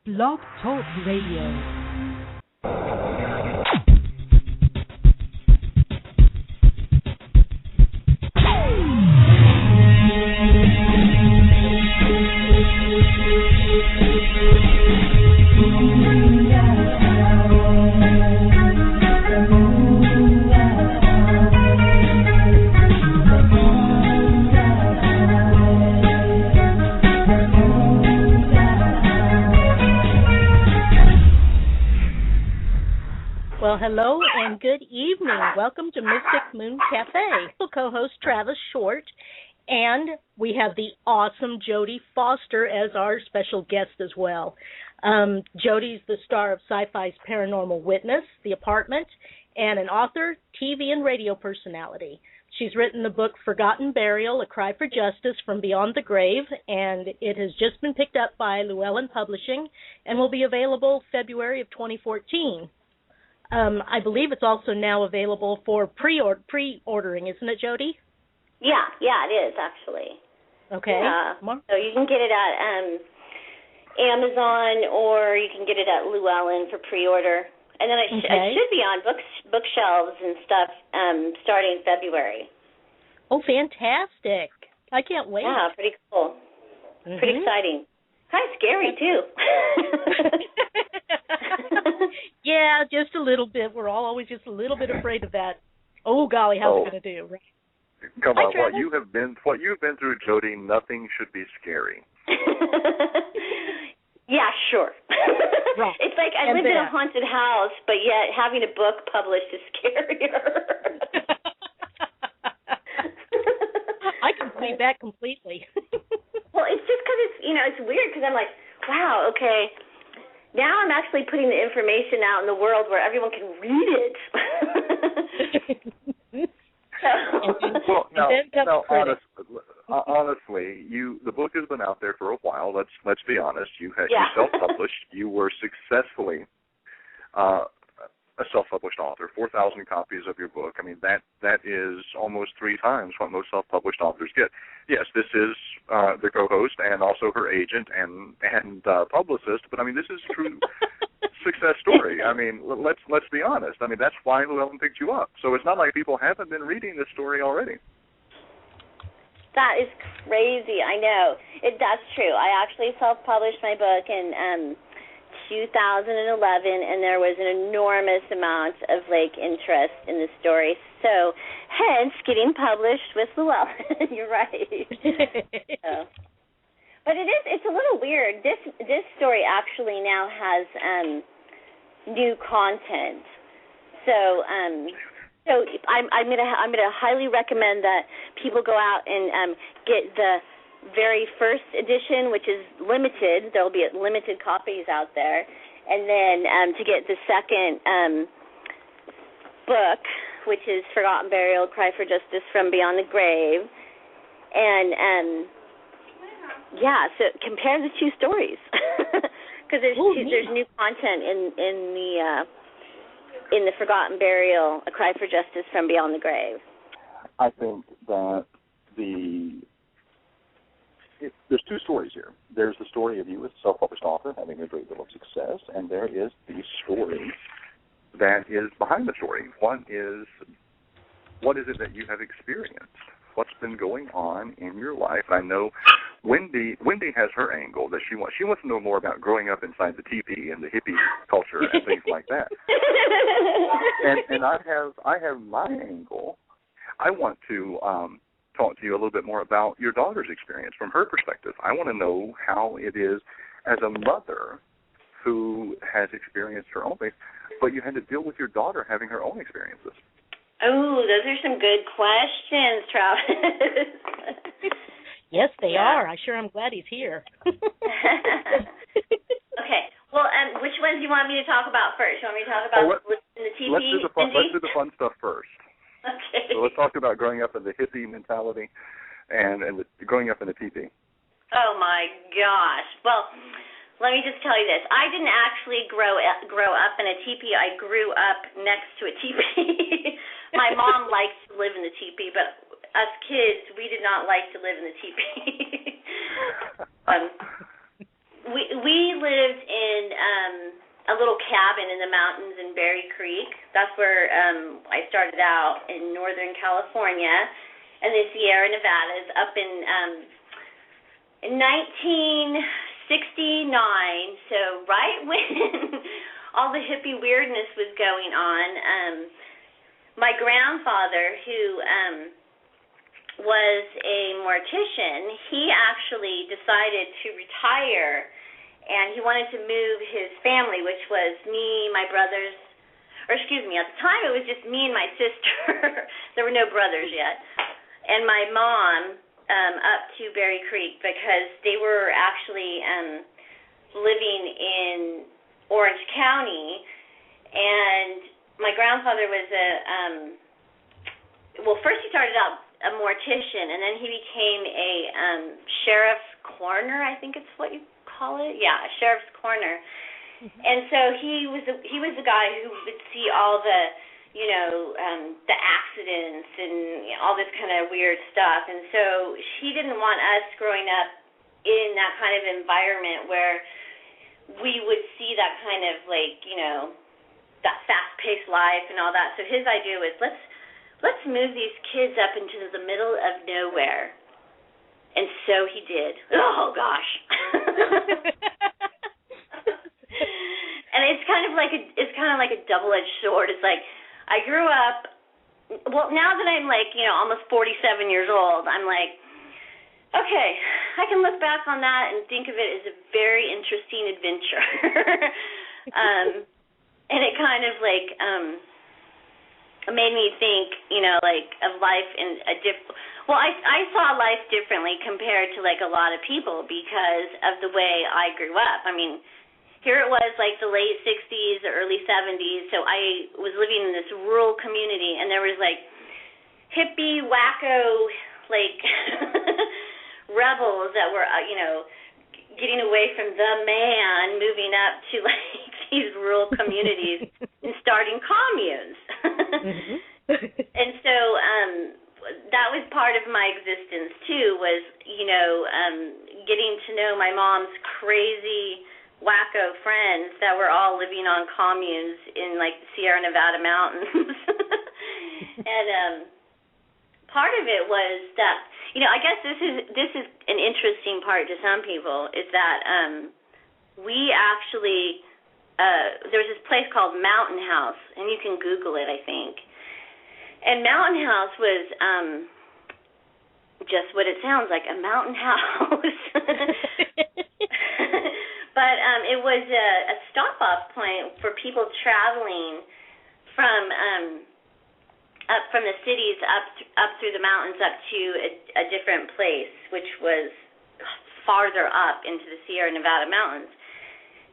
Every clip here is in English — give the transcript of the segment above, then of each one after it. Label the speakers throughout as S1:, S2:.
S1: Blog Talk Radio.
S2: Well, hello and good evening. Welcome to Mystic Moon Cafe. Co-host Travis Short, and we have the awesome Jodi Foster as our special guest as well. Jodi's the star of Syfy's Paranormal Witness, The Apartment, and an author, TV and radio personality. She's written the book Forgotten Burial, A Cry for Justice from Beyond the Grave, and it has just been picked up by Llewellyn Publishing and will be available February of 2014. I believe it's also now available for pre-ordering, isn't it, Jodi?
S3: Yeah, it is, actually.
S2: Okay.
S3: So you can get it at Amazon, or you can get it at Llewellyn for pre-order. And then it should be on bookshelves and stuff starting in February.
S2: Oh, fantastic. I can't wait.
S3: Yeah, pretty cool. Mm-hmm. Pretty exciting. Kind of scary, too.
S2: Yeah, just a little bit. We're all always just a little bit afraid of that. Oh, golly, how's it going to do? Right?
S4: Come on, what you've been through, Jodi, nothing should be scary.
S3: Yeah, sure.
S2: Right.
S3: It's like I live in a haunted house, but yet having a book published is scarier.
S2: I can see that completely.
S3: Well, it's just because it's weird because I'm like, wow, okay. Now I'm actually putting the information out in the world where everyone can read it.
S4: Honestly, the book has been out there for a while. Let's be honest. You self-published. You were successfully a self-published author. 4,000 copies of your book. I mean, that is almost 3 times what most self-published authors get. Yes, this is the co-host and also her agent and publicist, but I mean, this is a true success story. I mean, let's be honest. I mean, that's why Llewellyn picked you up. So it's not like people haven't been reading this story already.
S3: That is crazy. I know. That's true. I actually self-published my book in 2011, and there was an enormous amount of interest in the story. So, hence getting published with Llewellyn. You're right. But it's a little weird. This story actually now has new content. So I'm gonna highly recommend that people go out and get the very first edition, which is limited. There will be limited copies out there, and then to get the second book, which is Forgotten Burial, Cry for Justice from Beyond the Grave, and so compare the two stories because there's new content in the Forgotten Burial, A Cry for Justice from Beyond the Grave.
S4: I think that there's two stories here. There's the story of you as a self-published author having a great deal of success, and there is the story that is behind the story. What is it that you have experienced? What's been going on in your life? I know Wendy has her angle that she wants to know more about growing up inside the teepee and the hippie culture and things like that. And I have my angle. I want to talk to you a little bit more about your daughter's experience from her perspective. I want to know how it is as a mother who has experienced her own things, but you had to deal with your daughter having her own experiences.
S3: Oh, those are some good questions, Travis.
S2: Yes, they are. I'm glad he's here.
S3: Okay. Well, which ones do you want me to talk about first? You want me to talk about in the TV?
S4: Let's do the fun stuff first.
S3: Okay.
S4: So let's talk about growing up in the hippie mentality and growing up in the teepee.
S3: Oh, my gosh. Well, let me just tell you this. I didn't actually grow up in a teepee. I grew up next to a teepee. My mom likes to live in the teepee, but us kids, we did not like to live in the teepee. we lived in a little cabin in the mountains in Berry Creek. That's where I started out in Northern California and the Sierra Nevadas up in 1969. So right when all the hippie weirdness was going on, my grandfather, who was a mortician, he actually decided to retire, and he wanted to move his family, which was me, my brothers, or excuse me, at the time it was just me and my sister. There were no brothers yet, and my mom up to Berry Creek because they were actually living in Orange County, and my grandfather was first he started out a mortician, and then he became a sheriff's coroner, I think it's what you call it. Yeah, a sheriff's coroner. Mm-hmm. And so he was the guy who would see all the, the accidents and all this kind of weird stuff. And so he didn't want us growing up in that kind of environment where we would see that kind of that fast-paced life and all that. So his idea was, let's move these kids up into the middle of nowhere. And so he did. Oh gosh. And it's kind of like a double-edged sword. It's like I grew up. Well, now that I'm almost 47 years old, I'm like, okay, I can look back on that and think of it as a very interesting adventure. And it kind of made me think, of life in a well, I saw life differently compared to a lot of people because of the way I grew up. I mean, here it was the late 60s, the early 70s, so I was living in this rural community, and there was hippie, wacko, rebels that were, getting away from the man, moving up to these rural communities and starting communes. Mm-hmm. And so that was part of my existence too, was getting to know my mom's crazy wacko friends that were all living on communes in the Sierra Nevada mountains. And part of it was that I guess this is an interesting part to some people, is that we actually there's this place called Mountain House, and you can Google it, I think. And Mountain House was just what it sounds like, a mountain house. But it was a stop-off point for people traveling from up from the cities up through the mountains up to a different place, which was farther up into the Sierra Nevada mountains.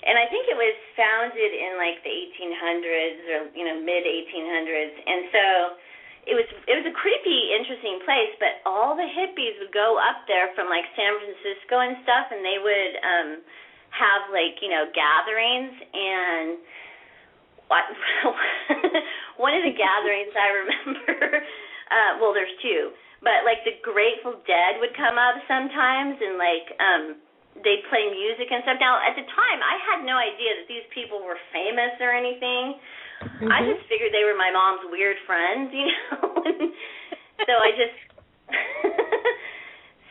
S3: And I think it was founded in the 1800s or mid 1800s, and so it was a creepy, interesting place. But all the hippies would go up there from San Francisco and stuff, and they would have gatherings. And one of the gatherings I remember, well, there's two, but the Grateful Dead would come up sometimes, and they'd play music and stuff. Now, at the time, I had no idea that these people were famous or anything. Mm-hmm. I just figured they were my mom's weird friends, So I just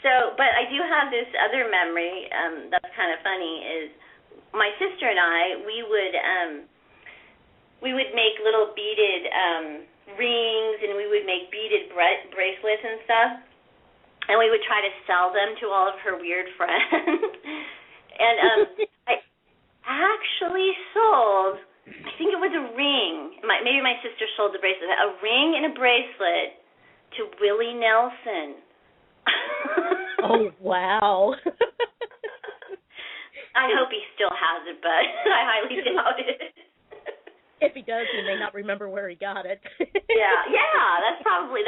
S3: but I do have this other memory that's kind of funny, is my sister and I, we would make little beaded rings, and we would make beaded bracelets and stuff, and we would try to sell them to all of her weird friends. And I actually sold, I think it was a ring, maybe my sister sold the bracelet, a ring and a bracelet to Willie Nelson.
S2: Oh, wow.
S3: I hope he still has it, but I highly doubt it.
S2: If he does, he may not remember where he got it.
S3: Yeah, that's probably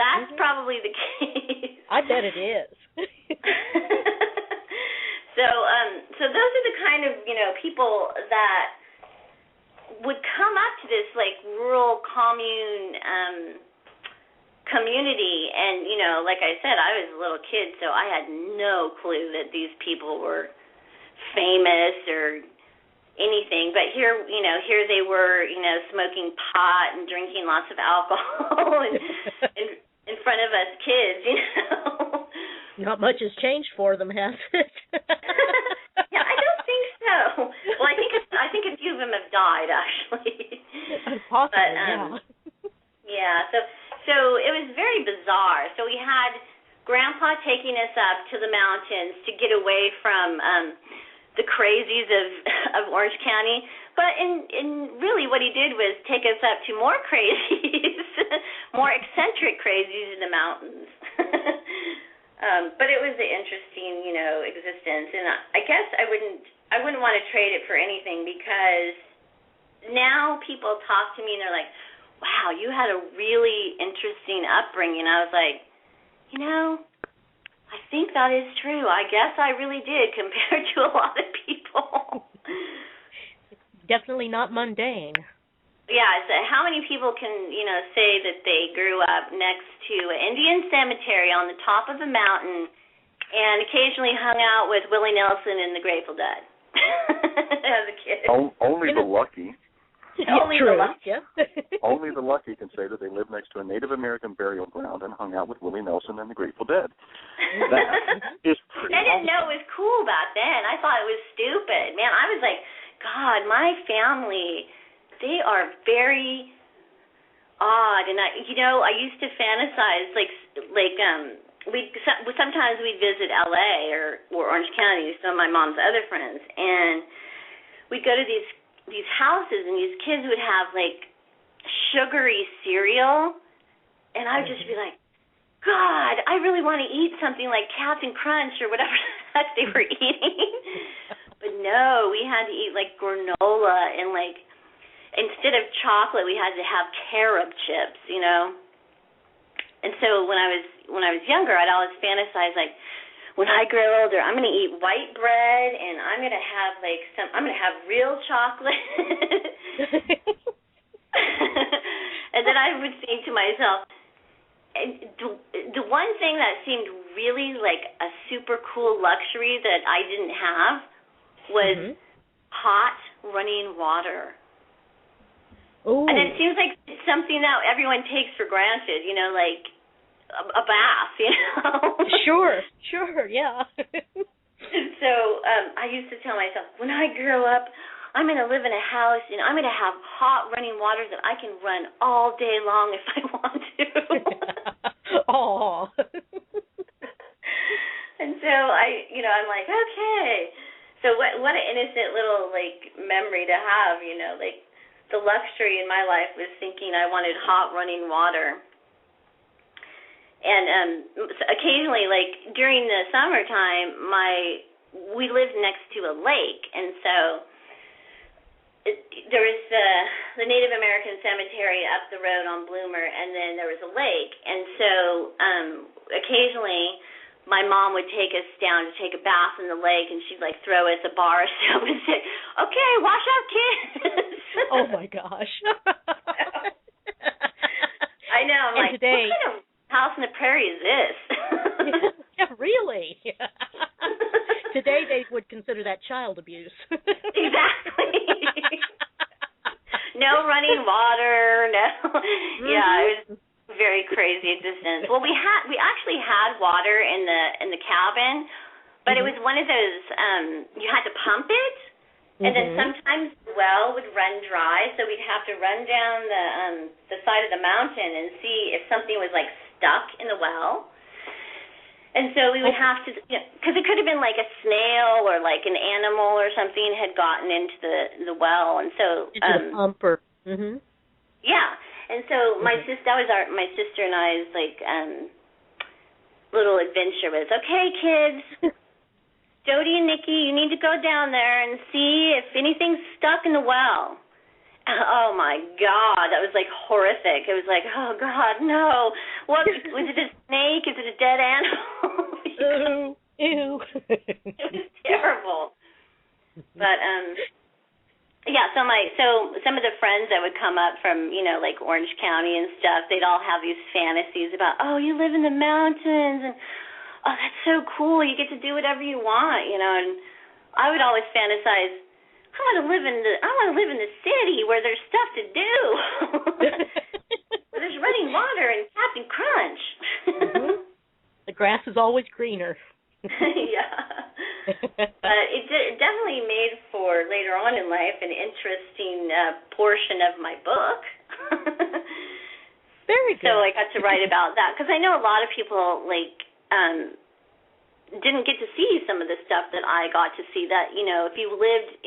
S3: the case.
S2: I bet it is.
S3: So those are the kind of, people that would come up to this rural commune community, and like I said, I was a little kid, so I had no clue that these people were famous or anything, but here they were, smoking pot and drinking lots of alcohol and in front of us kids,
S2: Not much has changed for them, has it?
S3: Yeah, I don't think so. Well, I think a few of them have died, actually.
S2: Possibly,
S3: but, yeah. So it was very bizarre. So we had Grandpa taking us up to the mountains to get away from the crazies of Orange County. But in really what he did was take us up to more crazies, more eccentric crazies in the mountains. But it was an interesting, existence, and I guess I wouldn't want to trade it for anything, because now people talk to me and they're like, "Wow, you had a really interesting upbringing." I was like, I think that is true. I guess I really did compared to a lot of people.
S2: Definitely not mundane.
S3: Yeah, so how many people can, say that they grew up next to an Indian cemetery on the top of a mountain and occasionally hung out with Willie Nelson and the Grateful Dead as a kid?
S4: Only the lucky.
S3: Only
S2: true.
S3: the lucky.
S2: Yeah.
S4: Only the lucky can say that they lived next to a Native American burial ground and hung out with Willie Nelson and the Grateful Dead. That is pretty
S3: I didn't know it was cool back then. I thought it was stupid. Man, I was like, God, my family, they are very odd. And I used to fantasize sometimes we'd visit LA or Orange County, some of my mom's other friends, and we'd go to these houses, and these kids would have sugary cereal, and I would just be like, God, I really want to eat something like Captain Crunch or whatever the heck they were eating. But no, we had to eat granola and instead of chocolate, we had to have carob chips, And so when I was younger, I'd always fantasize when I grow older, I'm going to eat white bread and I'm going to have I'm going to have real chocolate. And then I would think to myself, the one thing that seemed really like a super cool luxury that I didn't have was hot running water.
S2: Ooh.
S3: And it seems like something that everyone takes for granted, like a bath,
S2: Sure, yeah.
S3: So I used to tell myself, when I grow up, I'm going to live in a house and I'm going to have hot running water that I can run all day long if I want to.
S2: Aw.
S3: And so I'm like, okay. So what an innocent little memory to have, the luxury in my life was thinking I wanted hot running water. And occasionally, during the summertime, we lived next to a lake, and so there was the Native American cemetery up the road on Bloomer, and then there was a lake, and so occasionally my mom would take us down to take a bath in the lake, and she'd throw us a bar of soap and say, "Okay, wash up, kids."
S2: Oh my gosh.
S3: I know. I'm like,
S2: today,
S3: what kind of house in the prairie is this?
S2: Yeah, really. Today they would consider that child abuse.
S3: Exactly. No running water, no. Yeah, it was a very crazy existence. Well, we actually had water in the cabin, but it was one of those you had to pump it, and then sometimes the well would run dry, so we'd have to run down the side of the mountain and see if something was stuck in the well. And so we would have to, because it could have been a snail or an animal or something had gotten into the well, and so
S2: into the pump or.
S3: Yeah, and so my sister and I's little adventure was, okay, kids, Jodi and Nikki, you need to go down there and see if anything's stuck in the well. Oh my God, that was horrific. It was oh God, no. What was it? A snake? Is it a dead animal?
S2: Ew.
S3: It was terrible. But yeah. So some of the friends that would come up from Orange County and stuff, they'd all have these fantasies about, oh, you live in the mountains, and oh, that's so cool. You get to do whatever you want, And I would always fantasize, I want to live in the city where there's stuff to do. Where there's running water and Captain Crunch.
S2: Mm-hmm. The grass is always greener.
S3: Yeah. But it definitely made for, later on in life, an interesting portion of my book.
S2: Very good.
S3: So I got to write about that, because I know a lot of people, didn't get to see some of the stuff that I got to see that, if you lived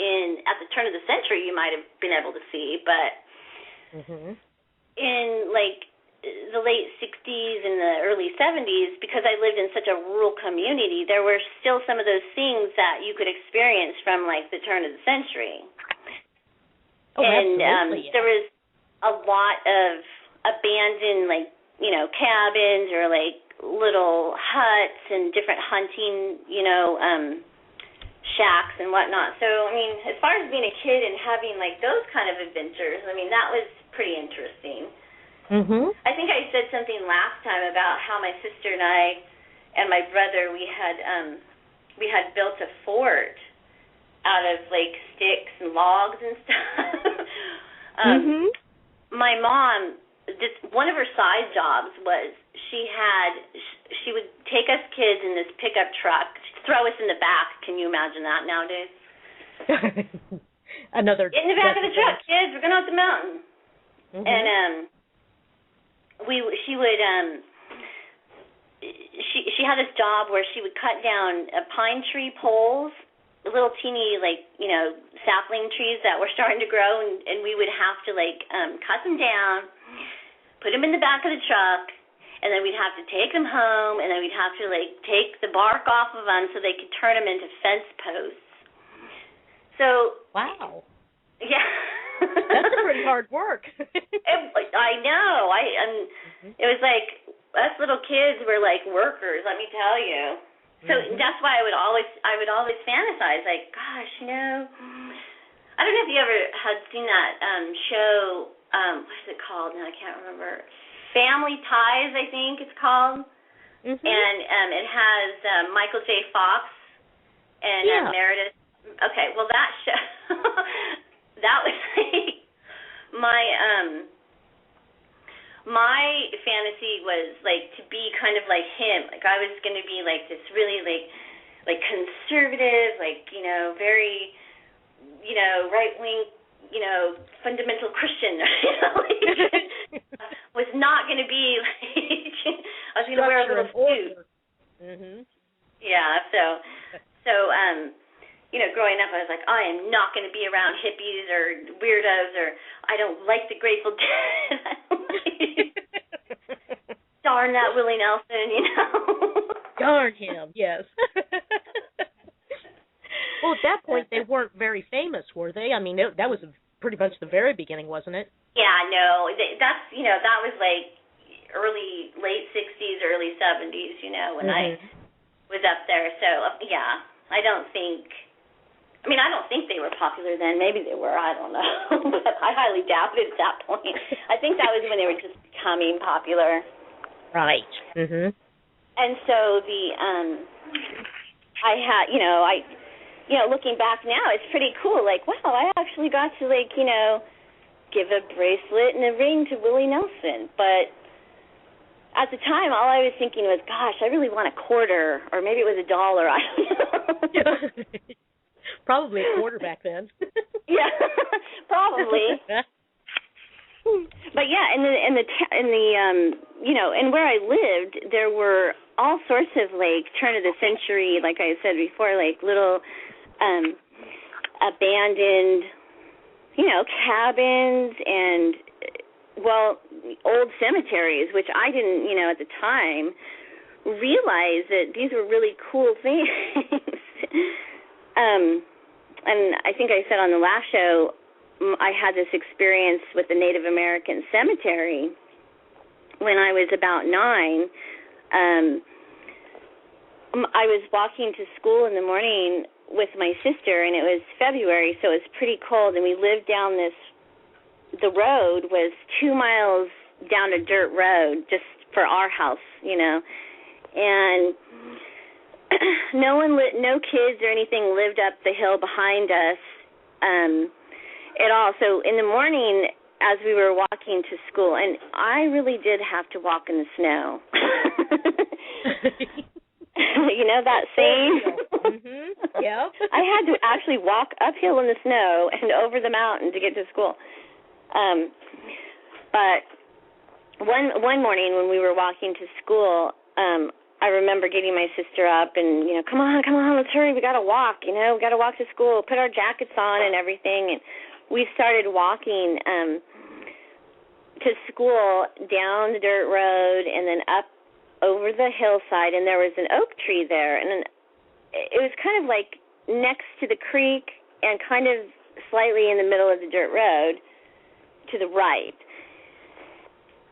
S3: at the turn of the century, you might have been able to see, but in, the late 60s and the early 70s, because I lived in such a rural community, there were still some of those things that you could experience from, the turn of the century.
S2: Oh,
S3: and
S2: absolutely,
S3: there was a lot of abandoned, cabins or, little huts and different hunting, shacks and whatnot. So, as far as being a kid and having, those kind of adventures, that was pretty interesting.
S2: Mm-hmm.
S3: I think I said something last time about how my sister and I and my brother, we had built a fort out of, sticks and logs and stuff. My mom, one of her side jobs was she would take us kids in this pickup truck, throw us in the back. Can you imagine that nowadays?
S2: Another.
S3: Get in the back of the truck, kids. We're going up the mountain.
S2: Mm-hmm.
S3: And she would she had this job where she would cut down pine tree poles, little teeny sapling trees that were starting to grow, and we would have to cut them down, put them in the back of the truck, and then we'd have to take them home, and then we'd have to take the bark off of them so they could turn them into fence posts. So
S2: wow.
S3: Yeah.
S2: That's pretty hard work.
S3: I know. It was us little kids were workers, let me tell you. So that's why I would always fantasize, gosh, I don't know if you ever had seen that show, what's it called? No, I can't remember. Family Ties, I think it's called. And it has Michael J. Fox and Meredith. Okay, well that show that was my fantasy was to be kind of like him. I was going to be this really conservative, very right wing, fundamental Christian. Was not going to be I was going to wear a little suit. Yeah, so growing up, I was I am not going to be around hippies or weirdos, or I don't like the Grateful Dead. Darn that Willie Nelson,
S2: Darn him, yes. Well, at that point, they weren't very famous, were they? That was pretty much the very beginning, wasn't it?
S3: Yeah, no, that's, that was late 60s, early 70s, when I was up there. So, yeah, I don't think they were popular then. Maybe they were. I don't know. But I highly doubt it at that point. I think that was when they were just becoming popular.
S2: Right.
S3: And so I had, looking back now, it's pretty cool. Wow, I actually got to, give a bracelet and a ring to Willie Nelson. But at the time, all I was thinking was, gosh, I really want a quarter, or maybe it was $1. I don't know.
S2: Probably a quarter back then.
S3: Yeah, probably. But yeah, and where I lived, there were all sorts of turn of the century, like I said before, little abandoned, cabins and old cemeteries, which I didn't, at the time, realize that these were really cool things. And I think I said on the last show, I had this experience with the Native American cemetery when I was about 9. I was walking to school in the morning with my sister, and it was February, so it was pretty cold, and we lived down the road was 2 miles down a dirt road just for our house, and no kids or anything lived up the hill behind us at all. So in the morning, as we were walking to school, and I really did have to walk in the snow. You know that saying?
S2: Mm-hmm. Yep.
S3: I had to actually walk uphill in the snow and over the mountain to get to school. But one morning when we were walking to school, I remember getting my sister up and, come on, let's hurry, we got to walk, we got to walk to school, put our jackets on and everything. And we started walking to school down the dirt road and then up over the hillside, and there was an oak tree there. And it was kind of like next to the creek and kind of slightly in the middle of the dirt road to the right.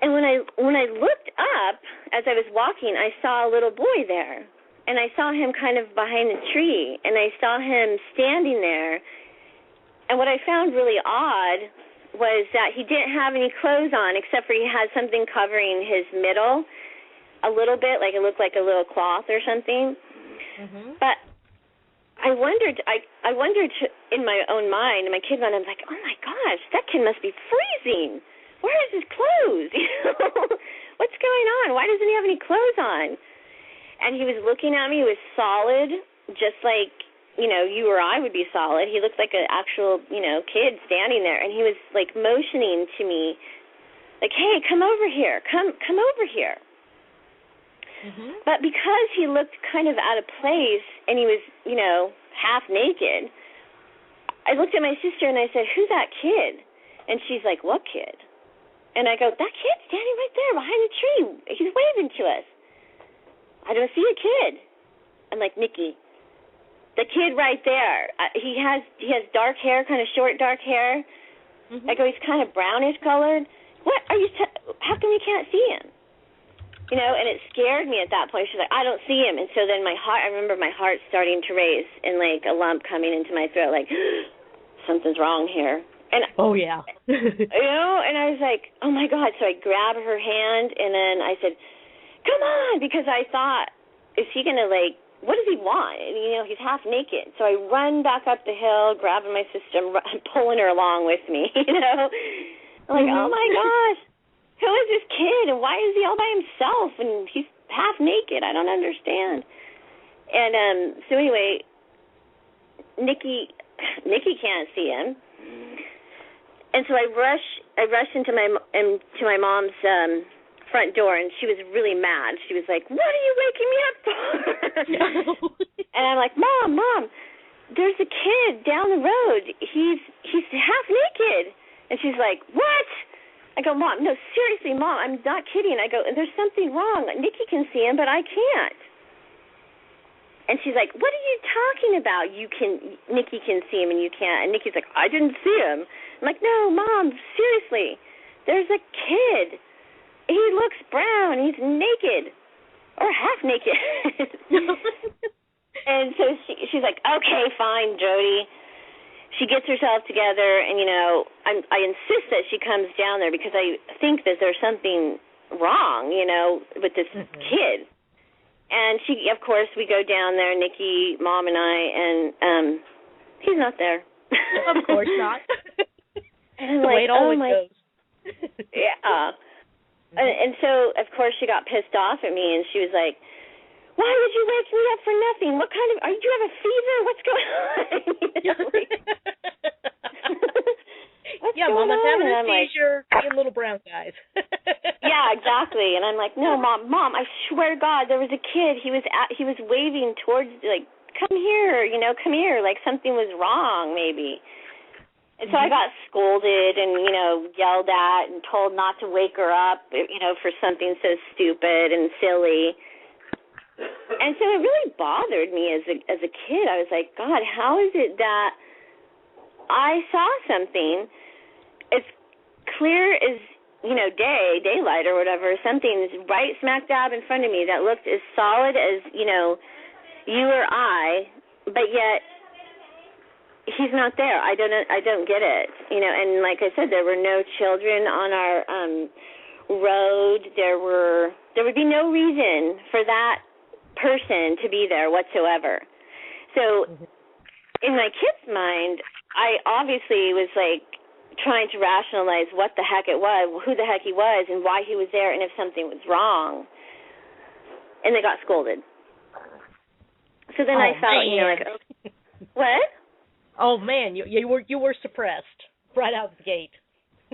S3: And when I looked up as I was walking, I saw a little boy there, and I saw him kind of behind the tree, and I saw him standing there. And what I found really odd was that he didn't have any clothes on, except for he had something covering his middle a little bit, like it looked like a little cloth or something. Mm-hmm. But I wondered in my own mind, in my kid mind, I was like, oh my gosh, that kid must be freezing. Where is his clothes? What's going on? Why doesn't he have any clothes on? And he was looking at me. He was solid, just like, you or I would be solid. He looked like an actual, kid standing there. And he was, like, motioning to me, like, hey, come over here. Come over here. Mm-hmm. But because he looked kind of out of place and he was, half naked, I looked at my sister and I said, who's that kid? And she's like, what kid? And I go, that kid's standing right there behind the tree. He's waving to us. I don't see a kid. I'm like, Nikki, the kid right there. He has dark hair, kind of short dark hair. Mm-hmm. I go, he's kind of brownish colored. What are you? How come you can't see him? And it scared me at that point. She's like, I don't see him. And so then I remember my heart starting to race and like a lump coming into my throat, like something's wrong here. And
S2: oh yeah.
S3: And I was like, oh my God. So I grabbed her hand and then I said, come on, because I thought, is he gonna what does he want? And, he's half naked. So I run back up the hill, grabbing my sister, and pulling her along with me. I'm like, oh my gosh, who is this kid and why is he all by himself and he's half naked? I don't understand. And so anyway, Nikki can't see him. And so I rush into my mom's front door, and she was really mad. She was like, "What are you waking me up for?" And I'm like, "Mom, there's a kid down the road. He's half naked." And she's like, "What?" I go, "Mom, no, seriously, Mom, I'm not kidding." I go, "There's something wrong. Nikki can see him, but I can't." And she's like, "What are you talking about? Nikki can see him and you can't." And Nikki's like, "I didn't see him." I'm like, "No, Mom, seriously, there's a kid. He looks brown. He's naked or half naked." And so she's like, "Okay, fine, Jodi." She gets herself together, and I insist that she comes down there because I think that there's something wrong, with this kid. And of course, we go down there, Nikki, Mom, and I, and he's not there.
S2: Of course not.
S3: And I'm
S2: the way it always goes.
S3: Yeah. And so, of course, she got pissed off at me, and she was like, "Why did you wake me up for nothing? What kind of, do you have a fever? What's going on?"
S2: Yeah, Mama's having a seizure, being little brown guys.
S3: Yeah, exactly. And I'm like, "No, Mom, I swear to God, there was a kid. He was waving towards, like, come here, come here, like something was wrong, maybe." And so I got scolded and, yelled at and told not to wake her up, for something so stupid and silly. And so it really bothered me as a kid. I was like, God, how is it that I saw something as clear as, daylight or whatever, something right smack dab in front of me that looked as solid as, you or I, but yet he's not there. I don't get it. And like I said, there were no children on our road. There would be no reason for that person to be there whatsoever. So in my kid's mind, I obviously was like trying to rationalize what the heck it was, who the heck he was, and why he was there, and if something was wrong. And they got scolded. So then I felt, like, okay. What?
S2: Oh man, you were suppressed right out the gate.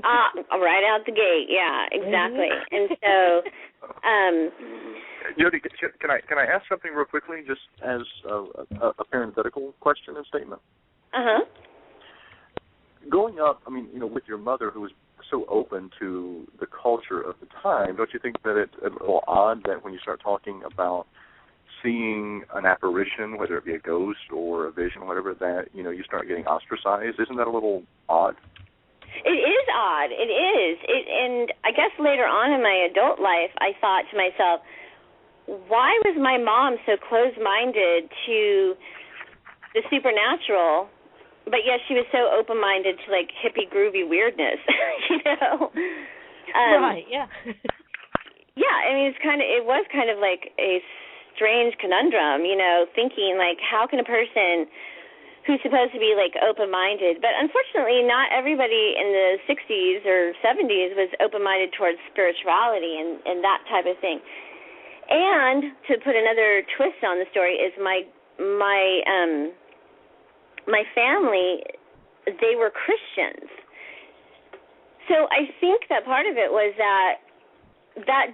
S3: Right out the gate, yeah, exactly. And so,
S4: Jodi, can I ask something real quickly, just as a parenthetical question and statement? Growing up, I mean, with your mother, who was so open to the culture of the time, don't you think that it's a little odd that when you start talking about seeing an apparition, whether it be a ghost or a vision, whatever, that you start getting ostracized? Isn't that a little odd?
S3: It is odd. It is. And I guess later on in my adult life, I thought to myself, why was my mom so closed-minded to the supernatural, but yet she was so open-minded to, like, hippie, groovy weirdness,
S2: Right, yeah.
S3: Yeah, I mean, it was kind of like a strange conundrum, thinking, like, how can a person who's supposed to be, like, open-minded, but unfortunately not everybody in the 60s or 70s was open-minded towards spirituality and that type of thing. And to put another twist on the story is my family, they were Christians. So I think that part of it was that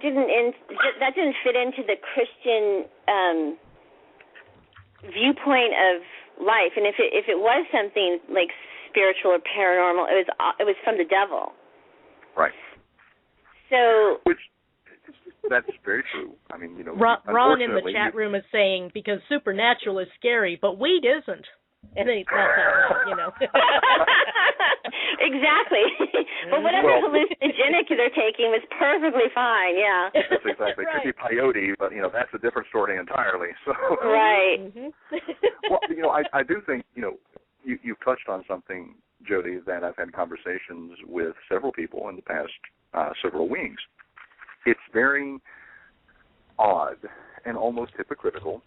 S3: didn't fit into the Christian viewpoint of life. And if it was something like spiritual or paranormal, it was from the devil.
S4: Right.
S3: So
S4: that's very true. I mean,
S2: Ron in the chat room is saying because supernatural is scary, but weed isn't. And it's not that,
S3: Exactly. But whatever hallucinogenic they're taking was perfectly fine, yeah.
S4: That's exactly. Right. Could be peyote, but, that's a different story entirely. So.
S3: Right.
S4: Well, I do think, you've touched on something, Jodi, that I've had conversations with several people in the past several weeks. It's very odd and almost hypocritical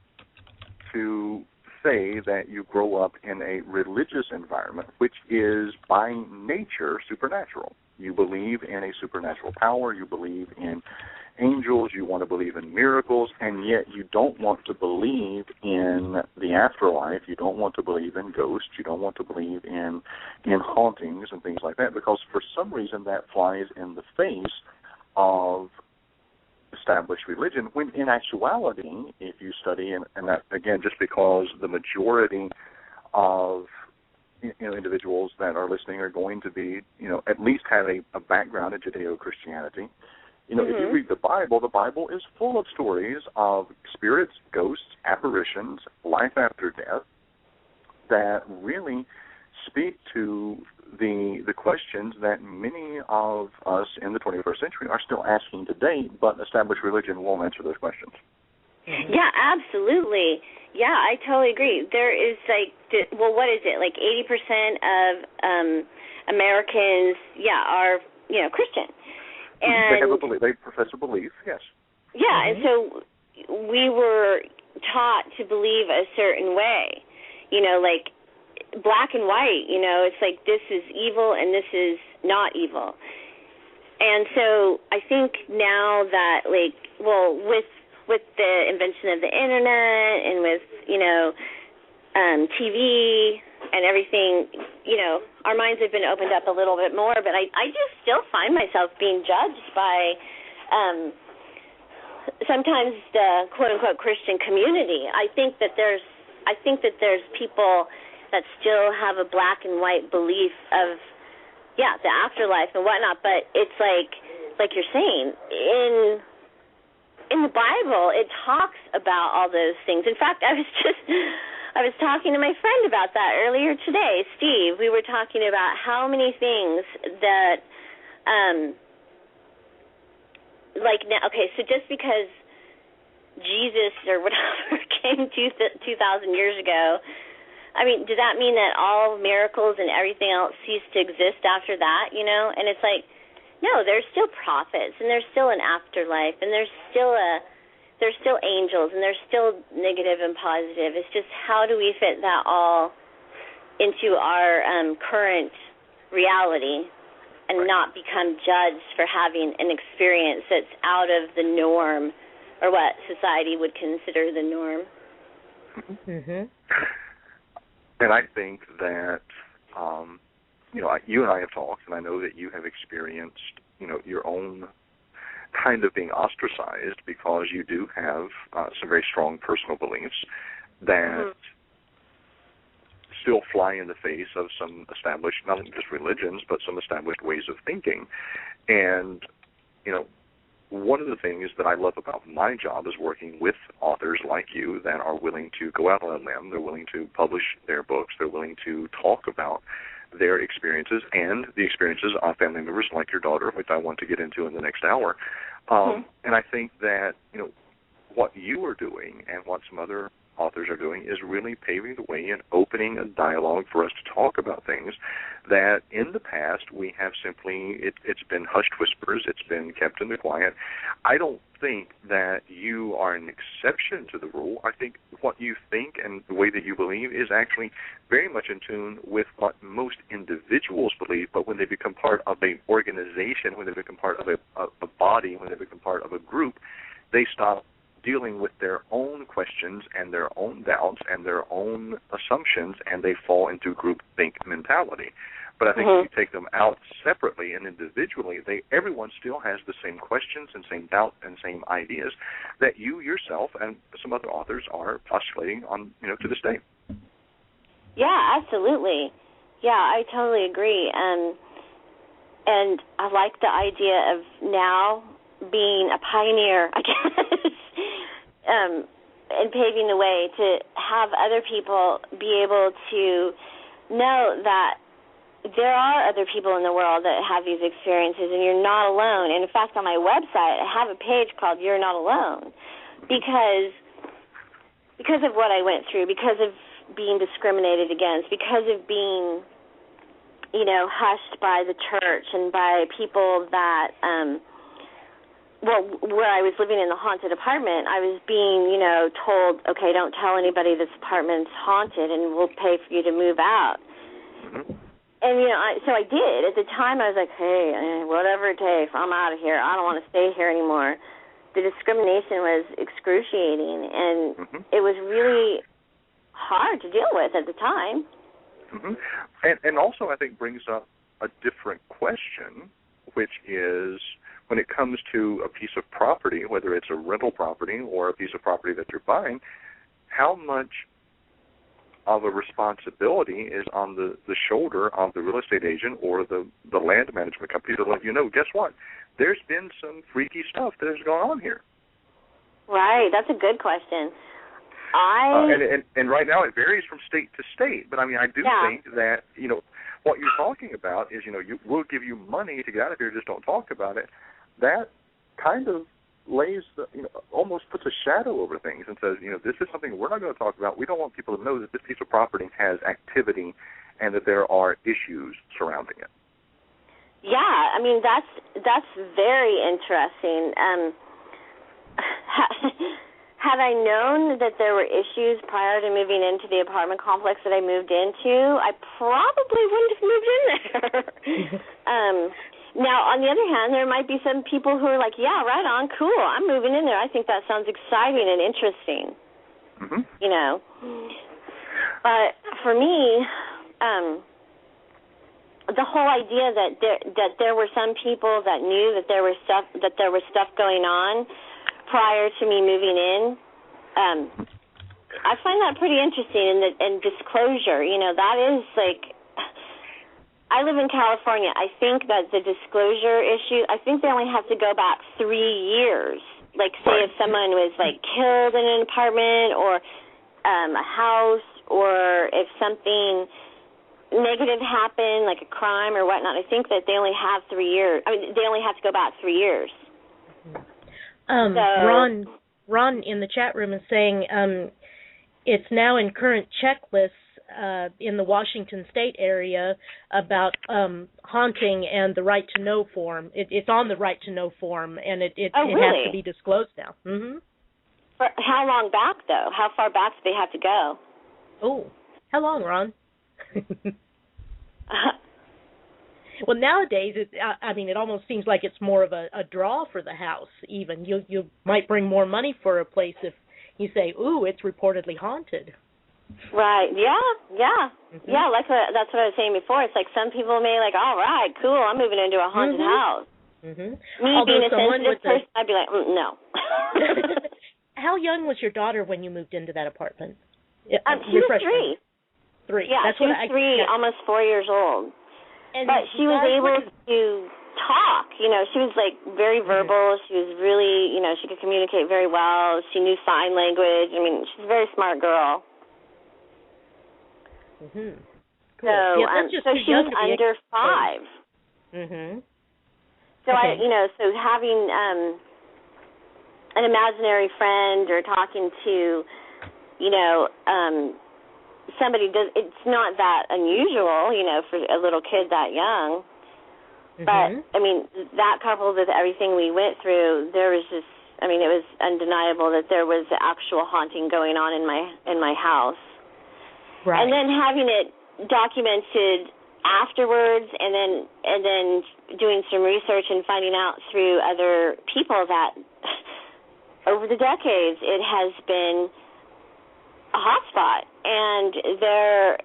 S4: to say that you grow up in a religious environment which is by nature supernatural. You believe in a supernatural power, you believe in angels, you want to believe in miracles, and yet you don't want to believe in the afterlife, you don't want to believe in ghosts, you don't want to believe in hauntings and things like that, because for some reason that flies in the face of established religion, when in actuality, if you study, and that, again, just because the majority of individuals that are listening are going to be, at least have a background in Judeo-Christianity, if you read the Bible is full of stories of spirits, ghosts, apparitions, life after death, that really speak to the questions that many of us in the 21st century are still asking today, but established religion won't answer those questions.
S3: Yeah, absolutely. Yeah, I totally agree. There is what is it? Like 80% of Americans, are, Christian. And
S4: they have a belief. They profess a belief, yes.
S3: Yeah, and so we were taught to believe a certain way, like black and white, it's like this is evil and this is not evil. And so I think now that, with the invention of the internet and with, TV and everything, our minds have been opened up a little bit more, but I just still find myself being judged by sometimes the quote-unquote Christian community. I think that there's people that still have a black and white belief of, the afterlife and whatnot. But it's like you're saying, in the Bible, it talks about all those things. In fact, I was talking to my friend about that earlier today, Steve. We were talking about how many things that, so just because Jesus or whatever came 2,000 years ago, I mean, does that mean that all miracles and everything else cease to exist after that, And it's like, no, there's still prophets, and there's still an afterlife, and there's still a there's still angels and there's still negative and positive. It's just how do we fit that all into our current reality and not become judged for having an experience that's out of the norm or what society would consider the norm.
S2: Mm-hmm.
S4: And I think that, you and I have talked, and I know that you have experienced, your own kind of being ostracized because you do have some very strong personal beliefs that still fly in the face of some established, not just religions, but some established ways of thinking. And, one of the things that I love about my job is working with authors like you that are willing to go out on a limb. They're willing to publish their books. They're willing to talk about their experiences and the experiences of family members like your daughter, which I want to get into in the next hour. And I think that, what you are doing and what some other authors are doing is really paving the way and opening a dialogue for us to talk about things that in the past we have simply, it's been hushed whispers, it's been kept in the quiet. I don't think that you are an exception to the rule. I think what you think and the way that you believe is actually very much in tune with what most individuals believe, but when they become part of an organization, when they become part of a body, when they become part of a group, they stop dealing with their own questions and their own doubts and their own assumptions, and they fall into groupthink mentality. But I think if you take them out separately and individually, everyone still has the same questions and same doubts and same ideas that you yourself and some other authors are postulating on, to this day.
S3: Yeah, absolutely. Yeah, I totally agree. And I like the idea of now being a pioneer, I guess, and paving the way to have other people be able to know that there are other people in the world that have these experiences and you're not alone. And in fact, on my website, I have a page called You're Not Alone because of what I went through, because of being discriminated against, because of being, hushed by the church and by people that, where I was living in the haunted apartment, I was being, told, okay, don't tell anybody this apartment's haunted and we'll pay for you to move out. And, so I did. At the time, I was like, hey, whatever it takes, I'm out of here. I don't want to stay here anymore. The discrimination was excruciating, and it was really hard to deal with at the time.
S4: And also, I think, brings up a different question, which is when it comes to a piece of property, whether it's a rental property or a piece of property that you're buying, how much of a responsibility is on the shoulder of the real estate agent or the land management company to let you know, guess what? There's been some freaky stuff that has gone on here.
S3: Right, that's a good question.
S4: And right now it varies from state to state, but I do think that, what you're talking about is, we'll give you money to get out of here, just don't talk about it. That kind of lays, almost puts a shadow over things and says, this is something we're not going to talk about. We don't want people to know that this piece of property has activity and that there are issues surrounding it.
S3: Yeah, that's very interesting. Had I known that there were issues prior to moving into the apartment complex that I moved into, I probably wouldn't have moved in there. Now, on the other hand, there might be some people who are like, yeah, right on, cool, I'm moving in there. I think that sounds exciting and interesting, But for me, the whole idea that there were some people that knew that there was stuff going on prior to me moving in, I find that pretty interesting. And disclosure, that is like, I live in California. I think that the disclosure issue, I think they only have to go back 3 years. Like, say if someone was, killed in an apartment or a house, or if something negative happened, like a crime or whatnot, I think that they only have 3 years. They only have to go back 3 years.
S2: Ron in the chat room is saying it's now in current checklists in the Washington State area about haunting and the right to know form. It's on the right to know form, and it
S3: really?
S2: has to be disclosed now.
S3: How long back, though? How far back do they have to go?
S2: Oh, how long, Ron? Well, nowadays, it almost seems like it's more of a draw for the house. Even you might bring more money for a place if you say, "Ooh, it's reportedly haunted."
S3: Right. Yeah. Yeah. Like that's what I was saying before. It's like some people may like, all right, cool, I'm moving into a haunted house. Me being a sensitive person, I'd be like, no.
S2: How young was your daughter when you moved into that apartment?
S3: She was 3.
S2: 3.
S3: Yeah,
S2: that's
S3: she was 3, almost 4 years old. And but she was able to talk. She was like very verbal. She was really, she could communicate very well. She knew sign language. She's a very smart girl.
S2: Cool.
S3: So, so she was under 5. So so having an imaginary friend or talking to, somebody it's not that unusual, for a little kid that young. But that coupled with everything we went through, there was just, it was undeniable that there was actual haunting going on in my house. Right. And then having it documented afterwards, and then doing some research and finding out through other people that over the decades it has been a hotspot. And there,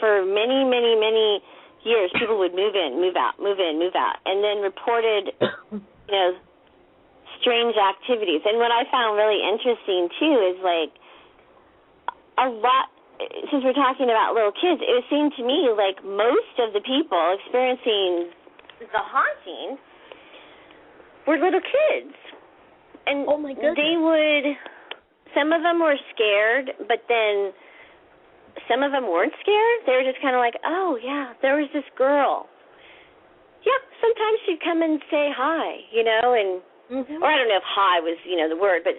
S3: for many, many, many years, people would move in, move out, move in, move out, and then reported, strange activities. And what I found really interesting, too, is, like, a lot, since we're talking about little kids, it seemed to me like most of the people experiencing the haunting were little kids. And
S2: oh my goodness.
S3: They would, some of them were scared, but then some of them weren't scared. They were just kind of like, oh, yeah, there was this girl. Yeah, sometimes she'd come and say hi, and or I don't know if hi was, the word, but,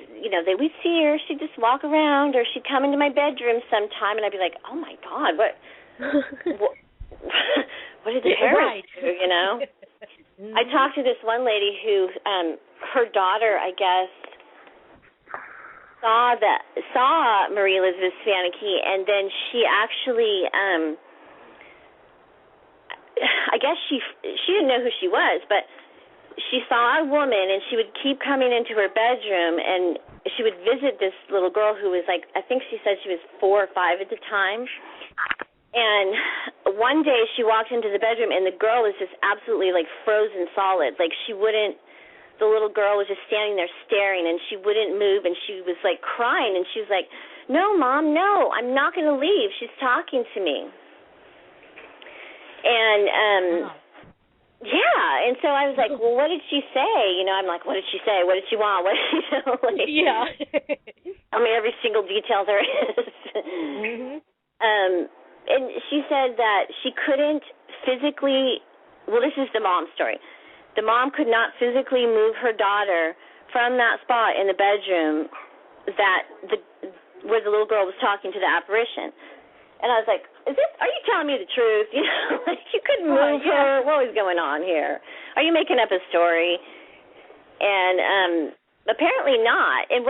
S3: we'd see her, she'd just walk around, or she'd come into my bedroom sometime, and I'd be like, oh, my God, what did the parents do, I talked to this one lady who, her daughter, I guess, saw Marie Elizabeth Svaneke, and then she actually, I guess she didn't know who she was, but she saw a woman, and she would keep coming into her bedroom, and she would visit this little girl who was like, I think she said she was 4 or 5 at the time. And one day she walked into the bedroom, and the girl was just absolutely like frozen solid. Like the little girl was just standing there staring, and she wouldn't move, and she was like crying, and she was like, no, Mom, no, I'm not going to leave. She's talking to me. And, yeah, and so I was like, well, what did she say? I'm like, what did she say? What did she want? What did she
S2: yeah.
S3: Every single detail there is. And she said that she couldn't physically, well, this is the mom's story. The mom could not physically move her daughter from that spot in the bedroom where the little girl was talking to the apparition. And I was like, are you telling me the truth? You couldn't move her. What was going on here? Are you making up a story? And apparently not. And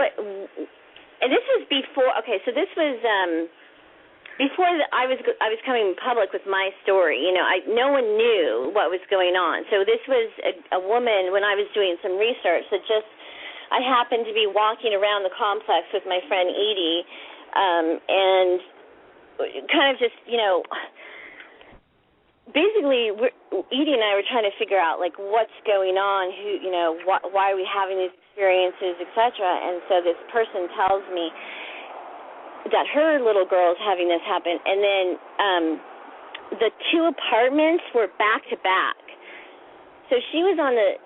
S3: this was before. Okay, so this was before I was coming public with my story. No one knew what was going on. So this was a woman, when I was doing some research, I happened to be walking around the complex with my friend Edie, and kind of just, basically, Edie and I were trying to figure out, like, what's going on, why are we having these experiences, etc. And so this person tells me that her little girl is having this happen, and then the 2 apartments were back to back. So she was on the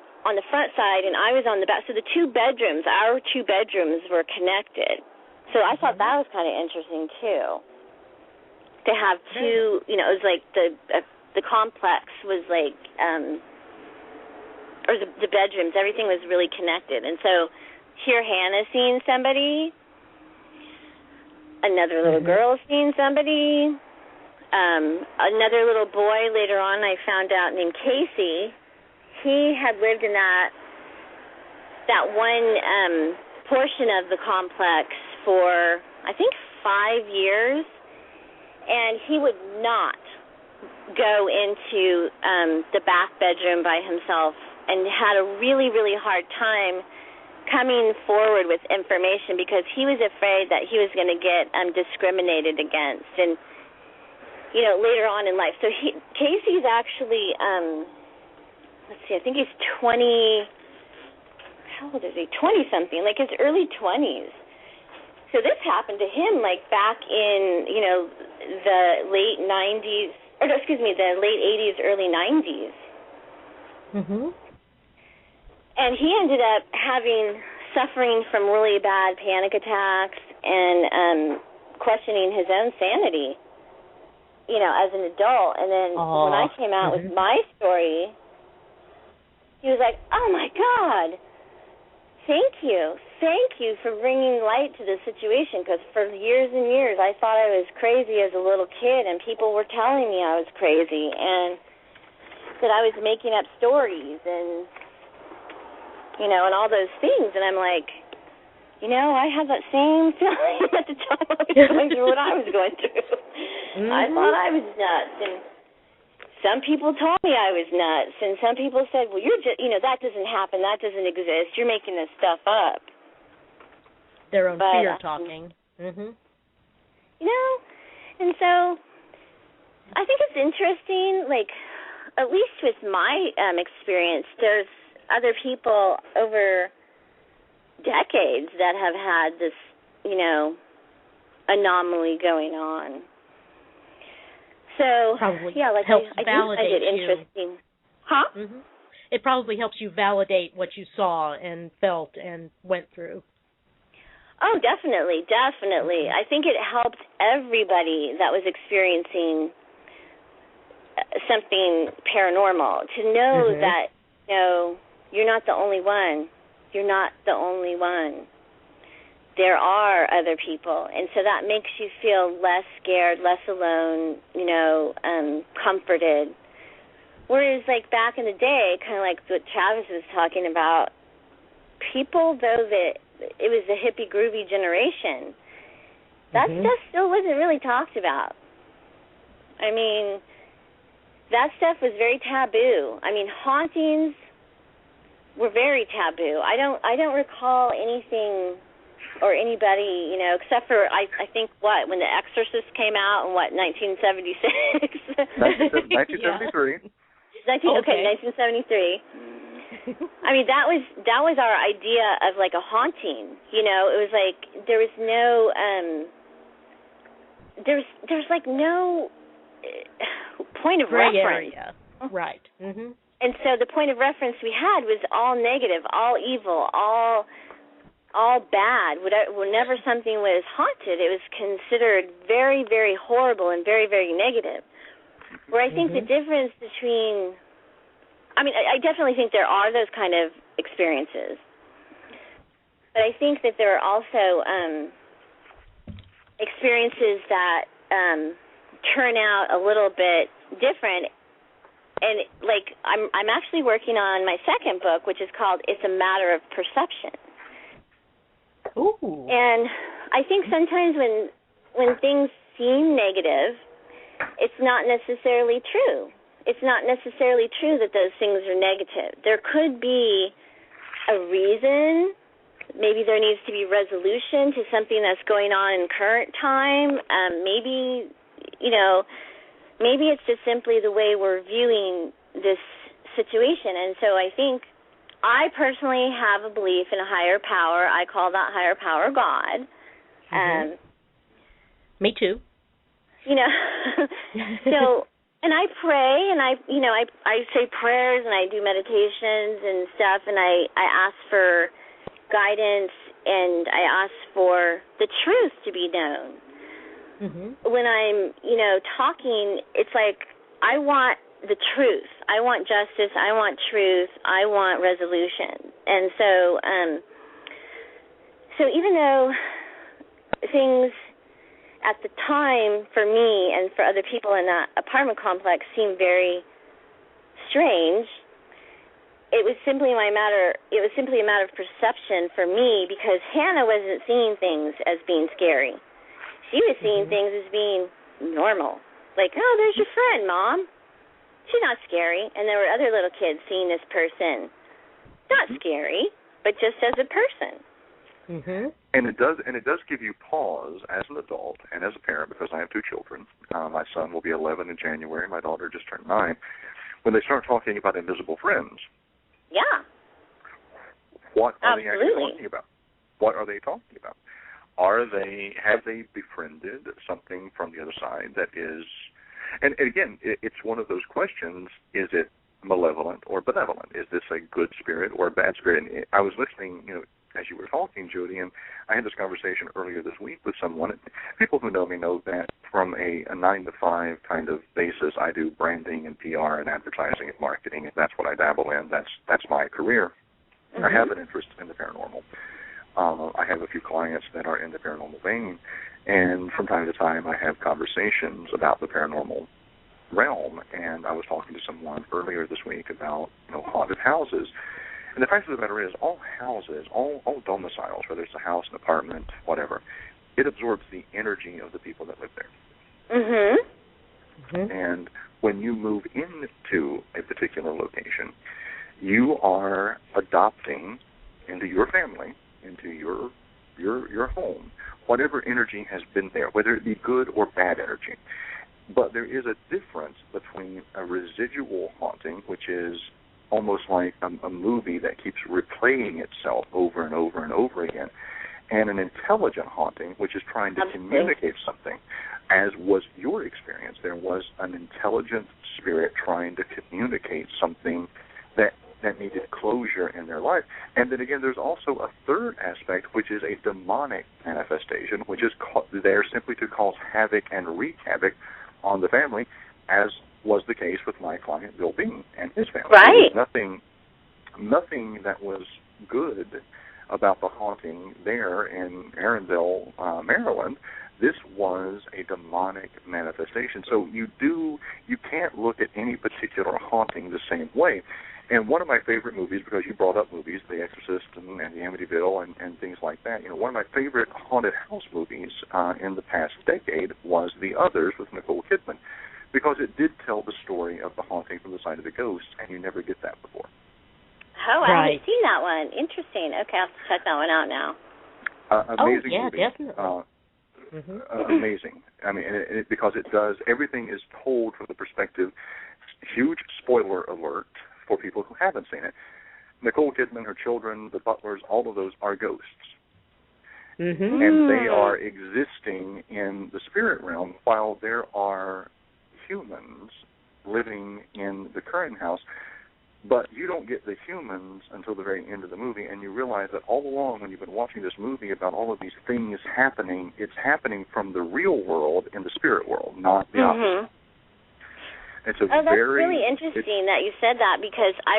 S3: front side, and I was on the back. So the 2 bedrooms, our 2 bedrooms, were connected. So I thought that was kind of interesting too. To have 2, it was like the complex was like, or the bedrooms, everything was really connected. And so here Hannah's seeing somebody, another little girl seeing somebody, another little boy later on I found out named Casey. He had lived in that one portion of the complex for, I think, 5 years, and he would not go into the back bedroom by himself, and had a really, really hard time coming forward with information because he was afraid that he was going to get discriminated against, and later on in life. So Casey's actually, let's see, I think he's 20. How old is he? 20-something, like his early 20s. So this happened to him, like back in the late 90s, or no, excuse me, the late 80s, early 90s.
S2: Mhm.
S3: And he ended up suffering from really bad panic attacks and questioning his own sanity, as an adult. And then when I came out with my story, he was like, "Oh, my God, thank you for bringing light to the situation, because for years and years I thought I was crazy as a little kid, and people were telling me I was crazy and that I was making up stories and and all those things." And I'm like, I had that same feeling at the time I was going through what I was going through. Mm-hmm. I thought I was nuts, and some people told me I was nuts, and some people said, "Well, you're just, that doesn't happen, that doesn't exist, you're making this stuff up."
S2: Their own fear talking. Mhm.
S3: And so I think it's interesting, like, at least with my experience, there's other people over decades that have had this, anomaly going on. So,
S2: probably
S3: like
S2: helps
S3: I
S2: validate
S3: find it interesting.
S2: you.
S3: Huh?
S2: Mm-hmm. It probably helps you validate what you saw and felt and went through.
S3: Oh, definitely. I think it helped everybody that was experiencing something paranormal to know that, you're not the only one. You're not the only one. There are other people. And so that makes you feel less scared, less alone, comforted. Whereas, like, back in the day, kind of like what Travis was talking about, people, though that it was the hippie, groovy generation, that stuff still wasn't really talked about. I mean, that stuff was very taboo. I mean, hauntings were very taboo. I don't recall anything or anybody, except for I think when The Exorcist came out in 1976.
S4: 1973.
S3: 1973. I mean, that was our idea of like a haunting. It was like there was no there's like no point of reference.
S2: Area. Right. Mhm.
S3: And so the point of reference we had was all negative, all evil, all bad. Whenever something was haunted, it was considered very, very horrible and very, very negative. Where I think the difference between, I definitely think there are those kind of experiences. But I think that there are also experiences that turn out a little bit different. And, like, I'm actually working on my second book, which is called It's a Matter of Perception.
S2: Ooh.
S3: And I think sometimes when things seem negative, it's not necessarily true. It's not necessarily true that those things are negative. There could be a reason. Maybe there needs to be resolution to something that's going on in current time. Maybe it's just simply the way we're viewing this situation. And so I think I personally have a belief in a higher power. I call that higher power God.
S2: Me too.
S3: So, and I pray, and I say prayers, and I do meditations and stuff, and I ask for guidance, and I ask for the truth to be known. When I'm, talking, it's like I want the truth. I want justice. I want truth. I want resolution. And so even though things at the time for me and for other people in that apartment complex seemed very strange, it was simply a matter of perception for me, because Hannah wasn't seeing things as being scary. She was seeing things as being normal. Like, oh, there's your friend, Mom. She's not scary. And there were other little kids seeing this person. Not scary, but just as a person.
S4: And it does give you pause as an adult and as a parent, because I have two children. My son will be 11 in January. My daughter just turned 9. When they start talking about invisible friends, what are they actually talking about? What are they talking about? Have they befriended something from the other side that is, and again, it's one of those questions: is it malevolent or benevolent? Is this a good spirit or a bad spirit? And I was listening, as you were talking, Jodi, and I had this conversation earlier this week with someone. People who know me know that from a 9-to-5 kind of basis, I do branding and PR and advertising and marketing, and that's what I dabble in. That's my career. I have an interest in the paranormal. I have a few clients that are in the paranormal vein, and from time to time I have conversations about the paranormal realm. And I was talking to someone earlier this week about haunted houses. And the fact of the matter is, all houses, all domiciles, whether it's a house, an apartment, whatever, it absorbs the energy of the people that live there. And when you move into a particular location, you are adopting into your family, into your home, whatever energy has been there, whether it be good or bad energy. But there is a difference between a residual haunting, which is almost like a movie that keeps replaying itself over and over and over again, and an intelligent haunting, which is trying to communicate something. As was your experience, there was an intelligent spirit trying to communicate something that needed closure in their life. And then again, there's also a third aspect, which is a demonic manifestation, which is there simply to cause havoc and wreak havoc on the family, as was the case with my client Bill Bean and his family.
S3: Right.
S4: There was nothing that was good about the haunting there in Aaronville, Maryland. This was a demonic manifestation. So you can't look at any particular haunting the same way. And one of my favorite movies, because you brought up movies, The Exorcist and the Amityville and things like that, one of my favorite haunted house movies in the past decade was The Others with Nicole Kidman, because it did tell the story of the haunting from the side of the ghost, and you never get that before.
S3: Oh, I haven't seen that one. Interesting. Okay, I'll have to check that one out now.
S4: Amazing movie.
S2: Definitely.
S4: Amazing. I mean, because it does, everything is told from the perspective, huge spoiler alert for people who haven't seen it. Nicole Kidman, her children, the butlers, all of those are ghosts. And they are existing in the spirit realm while there are humans living in the current house. But you don't get the humans until the very end of the movie, and you realize that all along when you've been watching this movie about all of these things happening, it's happening from the real world in the spirit world, not the opposite. It's
S3: that's really interesting that you said that, because I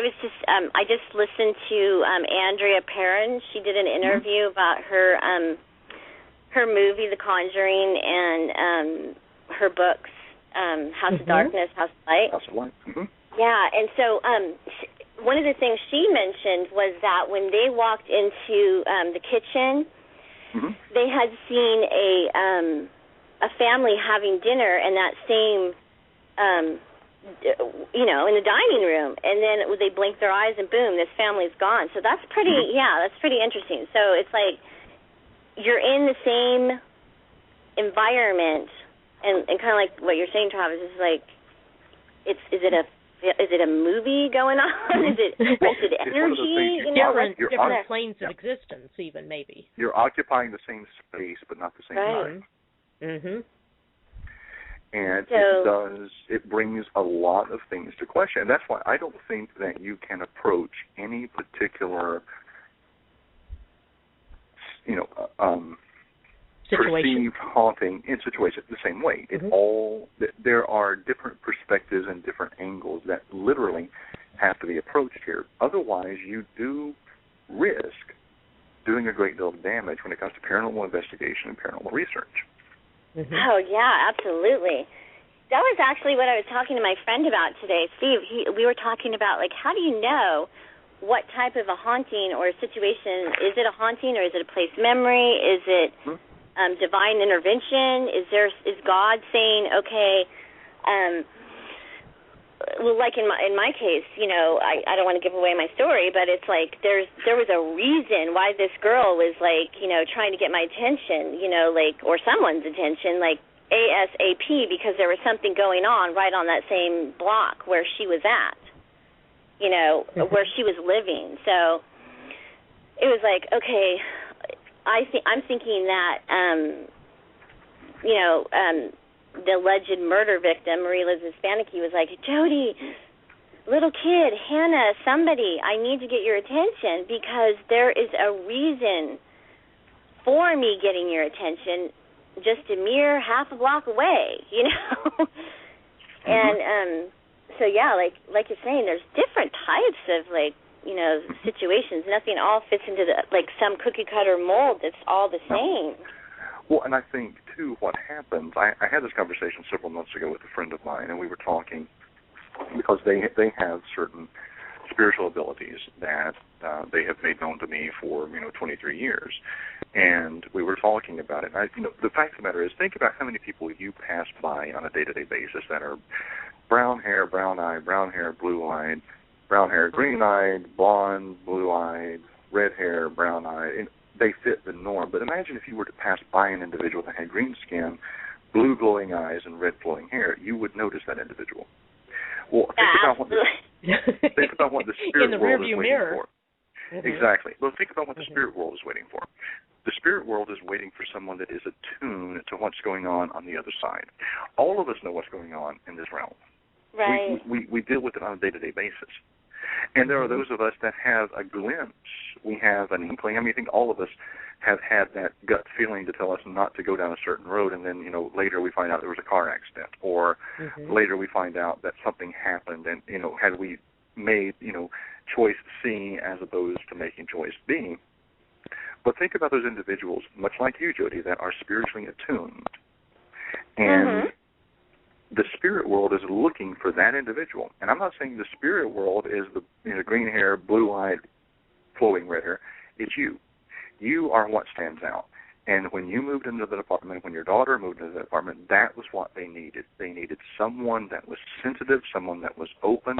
S3: just listened to Andrea Perrin. She did an interview about her movie The Conjuring and her books, House of Darkness, House of Light.
S4: House of Light.
S3: Yeah, and so one of the things she mentioned was that when they walked into the kitchen, they had seen a family having dinner in that same in the dining room, and then they blinked their eyes and boom, this family's gone. So that's pretty interesting. So it's like you're in the same environment, and kind of like what you're saying, Travis, is like, is it a movie going on? Is it energy?
S2: Different planes of existence, even, maybe.
S4: You're occupying the same space, but not the same time. And it brings a lot of things to question. And that's why I don't think that you can approach any particular, perceived haunting in situation the same way. There are different perspectives and different angles that literally have to be approached here. Otherwise, you do risk doing a great deal of damage when it comes to paranormal investigation and paranormal research.
S3: Oh, yeah, absolutely. That was actually what I was talking to my friend about today, Steve. We were talking about, like, how do you know what type of a haunting or a situation. Is it a haunting, or is it a place memory? Is it divine intervention? Is God saying, okay, well, like in my case, you know, I don't want to give away my story, but it's like there was a reason why this girl was, like, you know, trying to get my attention, you know, like, or someone's attention, like ASAP, because there was something going on right on that same block where she was at, you know, where she was living. So it was like, okay, I'm thinking that, you know, the alleged murder victim, Marie Liz Hispanicki, was like, Jodi, little kid, Hannah, somebody, I need to get your attention because there is a reason for me getting your attention just a mere half a block away, you know? And so, yeah, like you're saying, there's different types of, like, you know, situations. Nothing all fits into like some cookie-cutter mold that's all the same.
S4: Well, and I think, too, what happens, I had this conversation several months ago with a friend of mine, and we were talking because they have certain spiritual abilities that they have made known to me for, you know, 23 years. And we were talking about it. You know, the fact of the matter is, think about how many people you pass by on a day-to-day basis that are brown hair, brown-eyed, brown hair, blue-eyed, brown hair, green-eyed, blonde, blue-eyed, red hair, brown-eyed. They fit the norm. But imagine if you were to pass by an individual that had green skin, blue glowing eyes, and red flowing hair, you would notice that individual. Well, think about what the spirit world is waiting for. Exactly. Well, think about what the spirit world is waiting for. The spirit world is waiting for someone that is attuned to what's going on the other side. All of us know what's going on in this realm.
S3: Right.
S4: We deal with it on a day-to-day basis. And there are those of us that have a glimpse. We have an inkling. I mean, I think all of us have had that gut feeling to tell us not to go down a certain road, and then, you know, later we find out there was a car accident, or later we find out that something happened, and, you know, had we made, you know, choice C as opposed to making choice B. But think about those individuals, much like you, Jodi, that are spiritually attuned. And the spirit world is looking for that individual. And I'm not saying the spirit world is the, you know, green hair, blue-eyed, flowing red hair. It's you. You are what stands out. And when you moved into the apartment, when your daughter moved into the apartment, that was what they needed. They needed someone that was sensitive, someone that was open,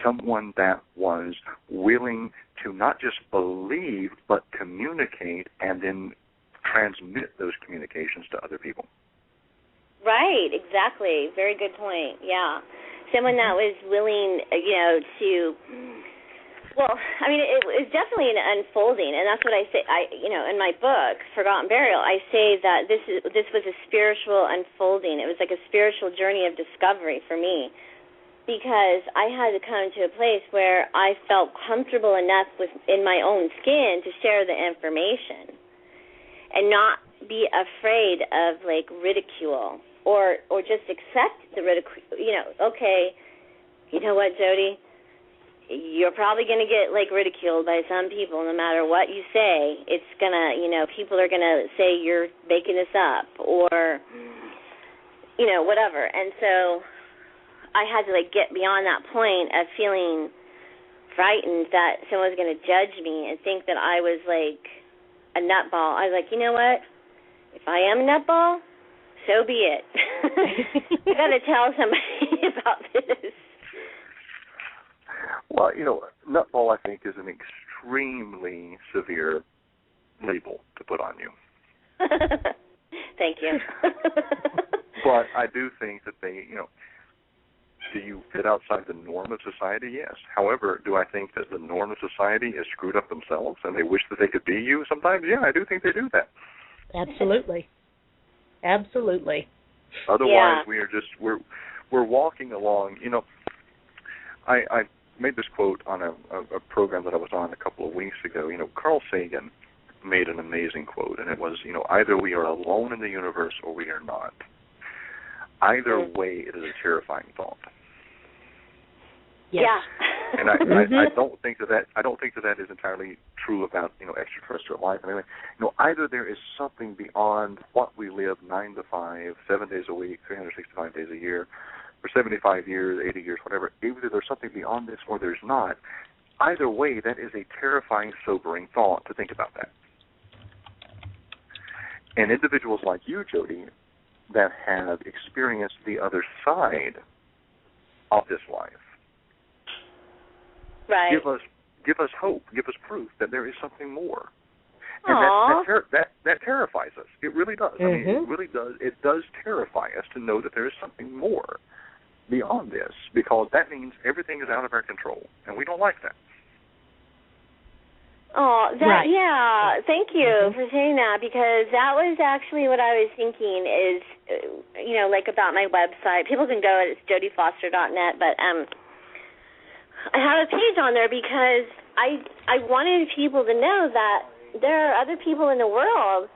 S4: someone that was willing to not just believe, but communicate and then transmit those communications to other people.
S3: Right, exactly. Very good point. Yeah. Someone that was willing, you know, to, well, I mean, it was definitely an unfolding, and that's what I say, you know, in my book, Forgotten Burial, I say that this was a spiritual unfolding. It was like a spiritual journey of discovery for me, because I had to come to a place where I felt comfortable enough in my own skin to share the information and not be afraid of, like, ridicule. Or just accept the ridicule, you know, okay, you know what, Jodi, you're probably going to get, like, ridiculed by some people no matter what you say. It's going to, you know, people are going to say you're making this up or, you know, whatever. And so I had to, like, get beyond that point of feeling frightened that someone was going to judge me and think that I was, like, a nutball. I was like, you know what, if I am a nutball, so be it. I got to tell somebody about this.
S4: Well, you know, nutball, I think, is an extremely severe label to put on you.
S3: Thank you.
S4: But I do think that they, you know, do you fit outside the norm of society? Yes. However, do I think that the norm of society is screwed up themselves and they wish that they could be you sometimes? Yeah, I do think they do that.
S2: Absolutely. Absolutely.
S4: Otherwise, we are just we're walking along. You know, I made this quote on a program that I was on a couple of weeks ago. You know, Carl Sagan made an amazing quote, and it was, you know, either we are alone in the universe or we are not. Either way, it is a terrifying thought.
S2: Yes.
S3: Yeah.
S4: And I don't think that is entirely true about, you know, extraterrestrial life. I mean, you know, either there is something beyond what we live 9 to 5, 7 days a week, 365 days a year, for 75 years, 80 years, whatever. Either there's something beyond this or there's not. either way, that is a terrifying, sobering thought to think about that. And individuals like you, Jodi, that have experienced the other side of this life,
S3: right,
S4: give us hope, give us proof that there is something more. And that terrifies us. It really does. I mean, it really does. It does terrify us to know that there is something more beyond this, because that means everything is out of our control, and we don't like that.
S3: Oh,
S2: right.
S3: Yeah. Thank you for saying that, because that was actually what I was thinking is, like about my website. People can go, it's jodifoster.net, but I have a page on there because I wanted people to know that there are other people in the world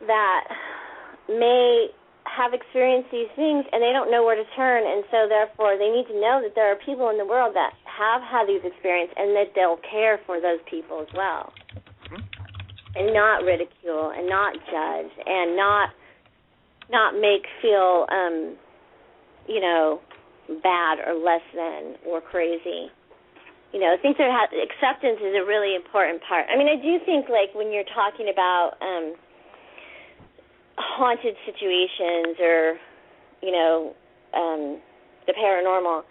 S3: that may have experienced these things and they don't know where to turn, and so therefore they need to know that there are people in the world that have had these experiences and that they'll care for those people as well, and not ridicule and not judge and not make feel bad or less than or crazy. I think acceptance is a really important part. I mean, I do think, like, when you're talking about haunted situations or, the paranormal,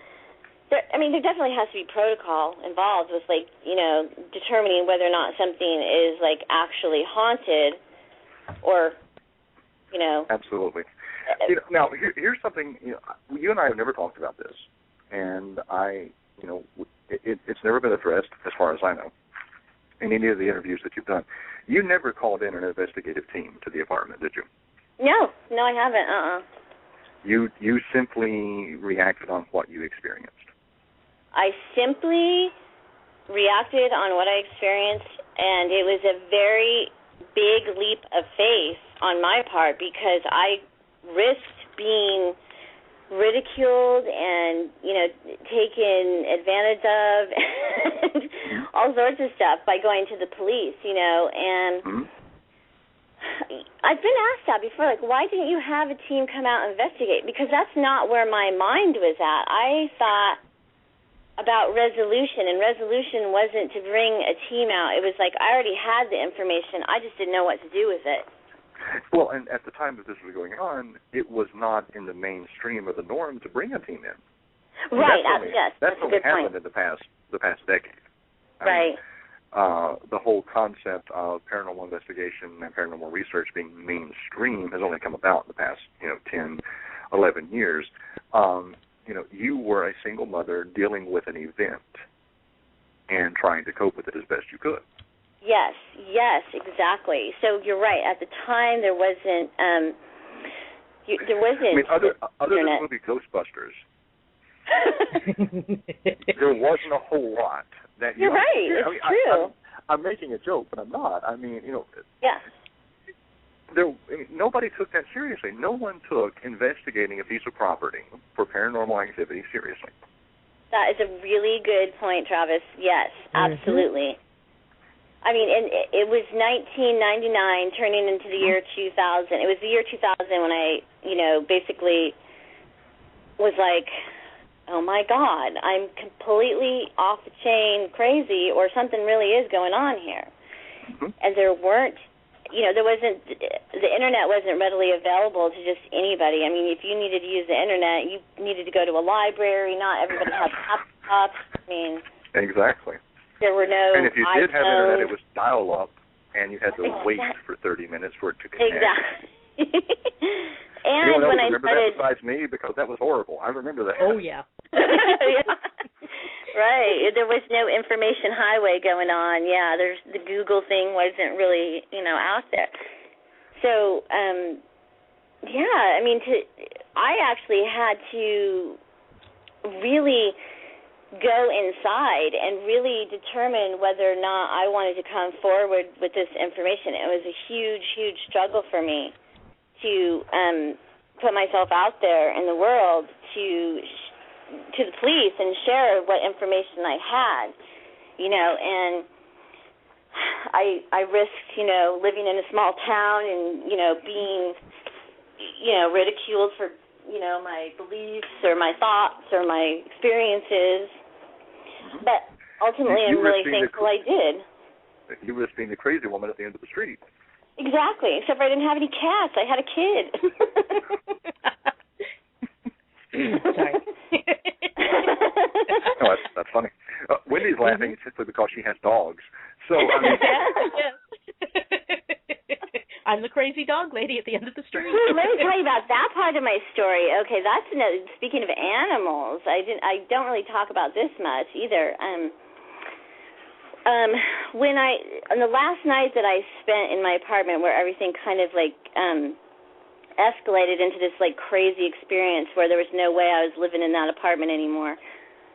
S3: there definitely has to be protocol involved with, like, determining whether or not something is, like, actually haunted or,
S4: Absolutely. Now, here's something, you and I have never talked about this, and it's never been addressed, as far as I know, in any of the interviews that you've done. You never called in an investigative team to the apartment, did you?
S3: No, I haven't.
S4: You simply reacted on what you experienced.
S3: I simply reacted on what I experienced, and it was a very big leap of faith on my part because I risked being ridiculed and, taken advantage of and all sorts of stuff by going to the police, and I've been asked that before, like, why didn't you have a team come out and investigate? Because that's not where my mind was at. I thought about resolution, and resolution wasn't to bring a team out. It was like I already had the information. I just didn't know what to do with it.
S4: Well, and at the time that this was going on, it was not in the mainstream of the norm to bring a team in.
S3: Right.
S4: That's
S3: a good
S4: happened
S3: point.
S4: in the past decade.
S3: Right.
S4: The whole concept of paranormal investigation and paranormal research being mainstream has only come about in the past, 10, 11 years. You were a single mother dealing with an event and trying to cope with it as best you could.
S3: Yes, exactly. So you're right. At the time, there wasn't.
S4: Other than the movie Ghostbusters, there wasn't a whole lot that
S3: you're right. It's true.
S4: I'm making a joke, but I'm not.
S3: Yeah.
S4: Nobody took that seriously. No one took investigating a piece of property for paranormal activity seriously.
S3: That is a really good point, Travis. Yes, absolutely. And it was 1999 turning into the year 2000. It was the year 2000 when I, basically was like, oh, my God, I'm completely off the chain crazy, or something really is going on here. And there weren't, there wasn't, the Internet wasn't readily available to just anybody. If you needed to use the Internet, you needed to go to a library. Not everybody had laptops.
S4: Exactly.
S3: There were no
S4: And if you did have Internet, it was dial-up, and you had to wait for 30 minutes for it to connect.
S3: Exactly. And when I
S4: remember
S3: started...
S4: that besides me, because that was horrible. I remember that.
S2: Oh, yeah.
S3: Yeah. Right. There was no information highway going on. Yeah, the Google thing wasn't really, out there. So, I actually had to really go inside and really determine whether or not I wanted to come forward with this information. It was a huge, huge struggle for me to put myself out there in the world to the police and share what information I had, and I risked, living in a small town and, being, ridiculed for, my beliefs or my thoughts or my experiences. But ultimately, I'm really thankful I did.
S4: You were just being the crazy woman at the end of the street.
S3: Exactly, except for I didn't have any cats. I had a kid.
S2: Sorry.
S4: No, that's funny. Wendy's laughing simply because she has dogs. So, I mean...
S2: Yes. I'm the crazy dog lady at the end of the street.
S3: Let me tell you about that part of my story. Okay, that's another. Speaking of animals, I don't really talk about this much either. When on the last night that I spent in my apartment, where everything kind of like escalated into this like crazy experience where there was no way I was living in that apartment anymore.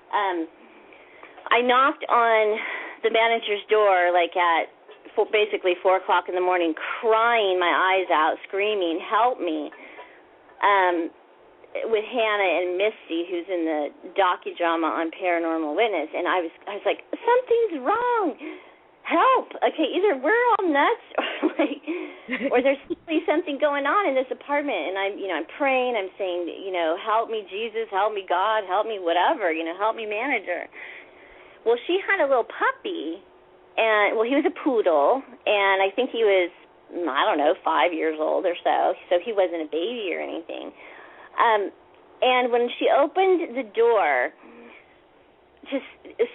S3: I knocked on the manager's door like at basically 4 o'clock in the morning, crying my eyes out, screaming, "Help me!" With Hannah and Misty, who's in the docudrama on Paranormal Witness, and I was like, "Something's wrong! Help!" Okay, either we're all nuts, or there's really something going on in this apartment. And I'm praying, I'm saying, "Help me, Jesus! Help me, God! Help me, whatever! Help me, manager." Well, she had a little puppy. And, he was a poodle, and I think he was, 5 years old or so he wasn't a baby or anything. And when she opened the door,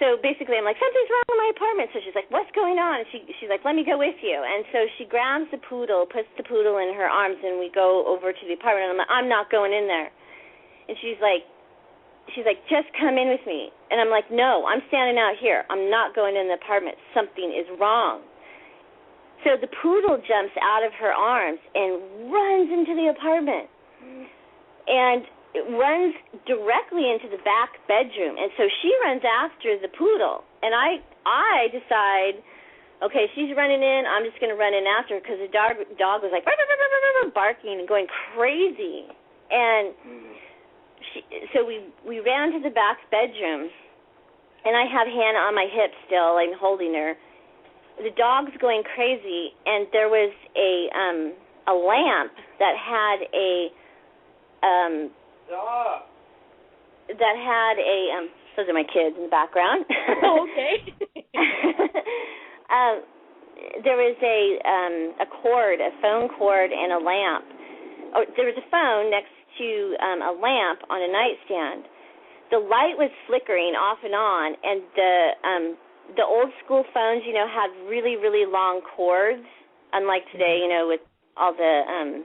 S3: so basically I'm like, "Something's wrong in my apartment." So she's like, "What's going on?" And she's like, "Let me go with you." And so she grabs the poodle, puts the poodle in her arms, and we go over to the apartment. And I'm like, "I'm not going in there." And she's like, "Just come in with me." And I'm like, "No, I'm standing out here. I'm not going in the apartment. Something is wrong." So the poodle jumps out of her arms and runs into the apartment. And it runs directly into the back bedroom. And so she runs after the poodle. And I decide, okay, she's running in. I'm just going to run in after her because the dog was like barking and going crazy. And so we ran to the back bedroom, and I have Hannah on my hip still. I'm holding her. The dog's going crazy, and there was a lamp that had those are my kids in the background.
S2: Oh, okay.
S3: There was a cord, a phone cord, and a lamp. Oh, there was a phone next to a lamp on a nightstand. The light was flickering off and on, and the old school phones, had really, really long cords, unlike today, with all the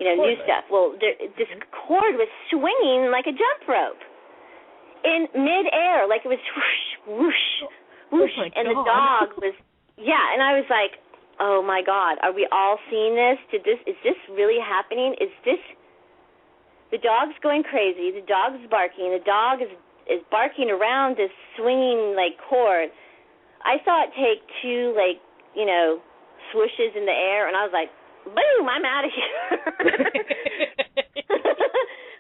S3: new stuff. Well, this cord was swinging like a jump rope in midair, like it was whoosh, whoosh, whoosh, and the dog was, and I was like, "Oh my God, are we all seeing this? Is this really happening? The dog's going crazy, the dog's barking, the dog is barking around this swinging like cord." I saw it take 2 swooshes in the air, and I was like, "Boom, I'm out of here."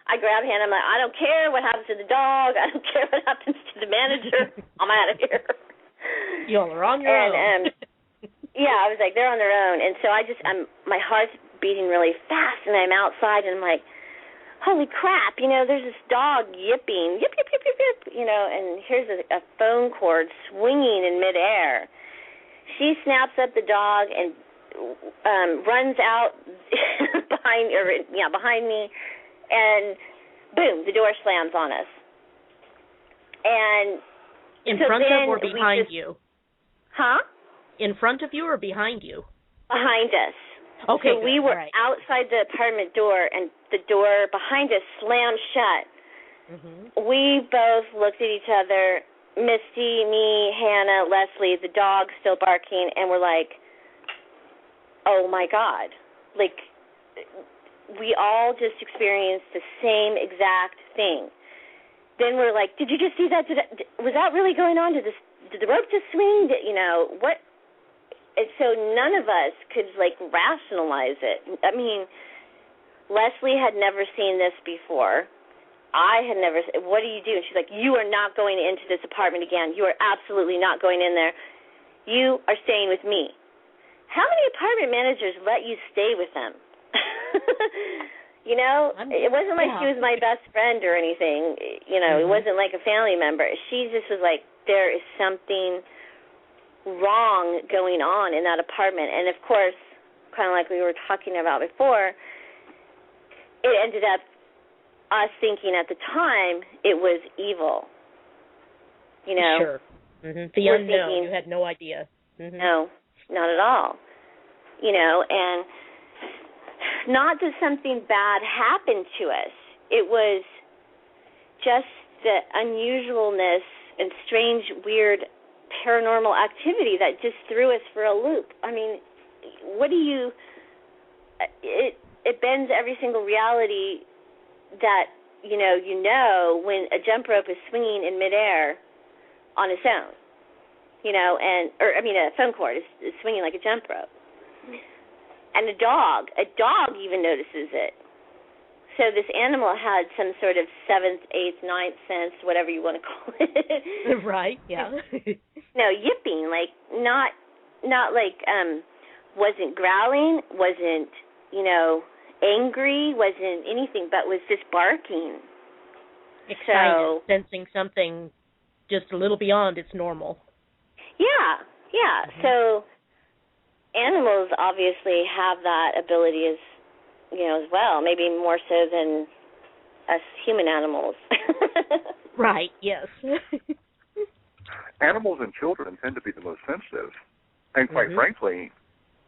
S3: I grabbed Hannah, I'm like, "I don't care what happens to the dog, I don't care what happens to the manager, I'm out of here."
S2: You all are on your own.
S3: Yeah, I was like, they're on their own. And so my heart's beating really fast, and I'm outside, and I'm like, holy crap, there's this dog yipping, yip, yip, yip, yip, yip, and here's a phone cord swinging in midair. She snaps up the dog and runs out behind me, and boom, the door slams on us. And
S2: in front of or behind you?
S3: Huh?
S2: In front of you or behind you?
S3: Behind us.
S2: Okay.
S3: So we were outside the apartment door, and the door behind us slammed shut. Mm-hmm. We both looked at each other, Misty, me, Hannah, Leslie, the dog still barking, and we're like, oh my God. Like, we all just experienced the same exact thing. Then we're like, did you just see that? Was that really going on? Did the rope just swing? What? And so none of us could, rationalize it. I mean, Leslie had never seen this before. I had never. What do you do? And she's like, you are not going into this apartment again. You are absolutely not going in there. You are staying with me. How many apartment managers let you stay with them? It wasn't like she was my best friend or anything. It wasn't like a family member. She just was like, there is something wrong going on in that apartment. And, of course, kind of like we were talking about before, it ended up us thinking at the time it was evil. You know?
S2: Sure. Mm-hmm. The unknown. Thinking, you had no idea. Mm-hmm.
S3: No, not at all. You know, and not that something bad happened to us. It was just the unusualness and strange, weird paranormal activity that just threw us for a loop. I mean, it bends every single reality that, you know, when a jump rope is swinging in midair on its own, you know, a phone cord is swinging like a jump rope. And a dog even notices it. So this animal had some sort of 7th, 8th, 9th sense, whatever you want to call it.
S2: Right, yeah.
S3: No, yipping, like not like wasn't growling, wasn't, you know, angry, wasn't anything, but was just barking.
S2: Excited, sensing something just a little beyond its normal.
S3: Yeah. Mm-hmm. So animals obviously have that ability as well, maybe more so than us human animals.
S2: Right, yes.
S4: Animals and children tend to be the most sensitive, and quite frankly,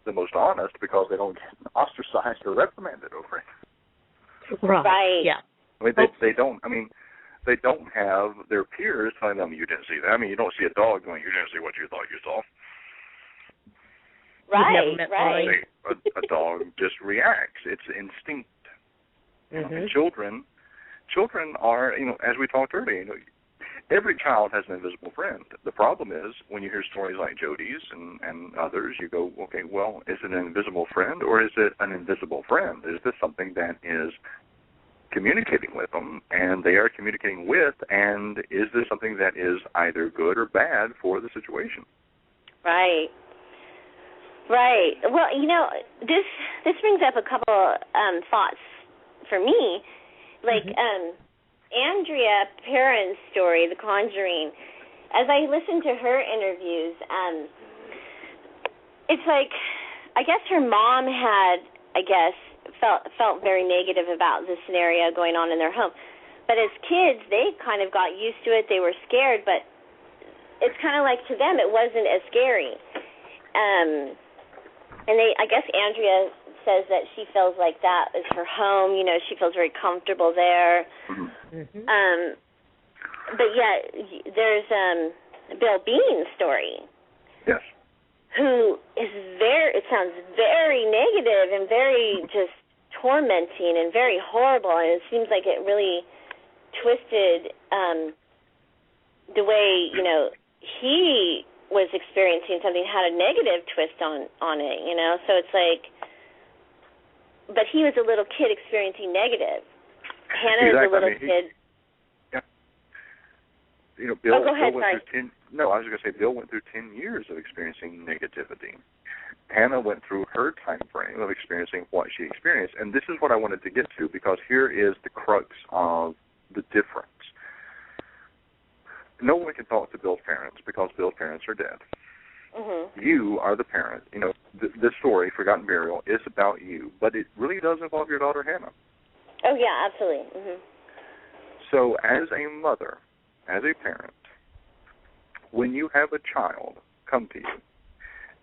S4: the most honest, because they don't get ostracized or reprimanded over it.
S3: Right.
S2: Yeah.
S4: I mean, they don't have their peers telling them, you didn't see that. I mean, you don't see a dog going, you didn't see what you thought you saw.
S3: Right.
S4: A dog just reacts. It's instinct. And children are, as we talked earlier, every child has an invisible friend. The problem is when you hear stories like Jodi's and others, you go, okay, well, is it an invisible friend or is it an invisible friend? Is this something that is communicating with them and they are communicating with, and is this something that is either good or bad for the situation?
S3: Right. Well, this brings up a couple thoughts for me. Like Andrea Perron's story, The Conjuring, as I listened to her interviews, it's like, I guess her mom had, felt very negative about the scenario going on in their home. But as kids, they kind of got used to it. They were scared, but it's kind of like to them it wasn't as scary. And I guess Andrea says that she feels like that is her home. You know, she feels very comfortable there. But yet there's Bill Bean's story.
S4: Yes.
S3: Who is it sounds very negative and very just tormenting and very horrible, and it seems like it really twisted the way, he was experiencing something, had a negative twist on it, so it's like, but he was a little kid experiencing negative. Hannah is a little kid.
S4: Yeah. Bill,
S3: go ahead,
S4: Bill went through 10. No, I was going to say Bill went through 10 years of experiencing negativity. Hannah went through her time frame of experiencing what she experienced, and this is what I wanted to get to, because here is the crux of the difference. No one can talk to Bill's parents because Bill's parents are dead. You are the parent. This story, Forgotten Burial, is about you, but it really does involve your daughter, Hannah.
S3: Oh, yeah, absolutely.
S4: So as a mother, as a parent, when you have a child come to you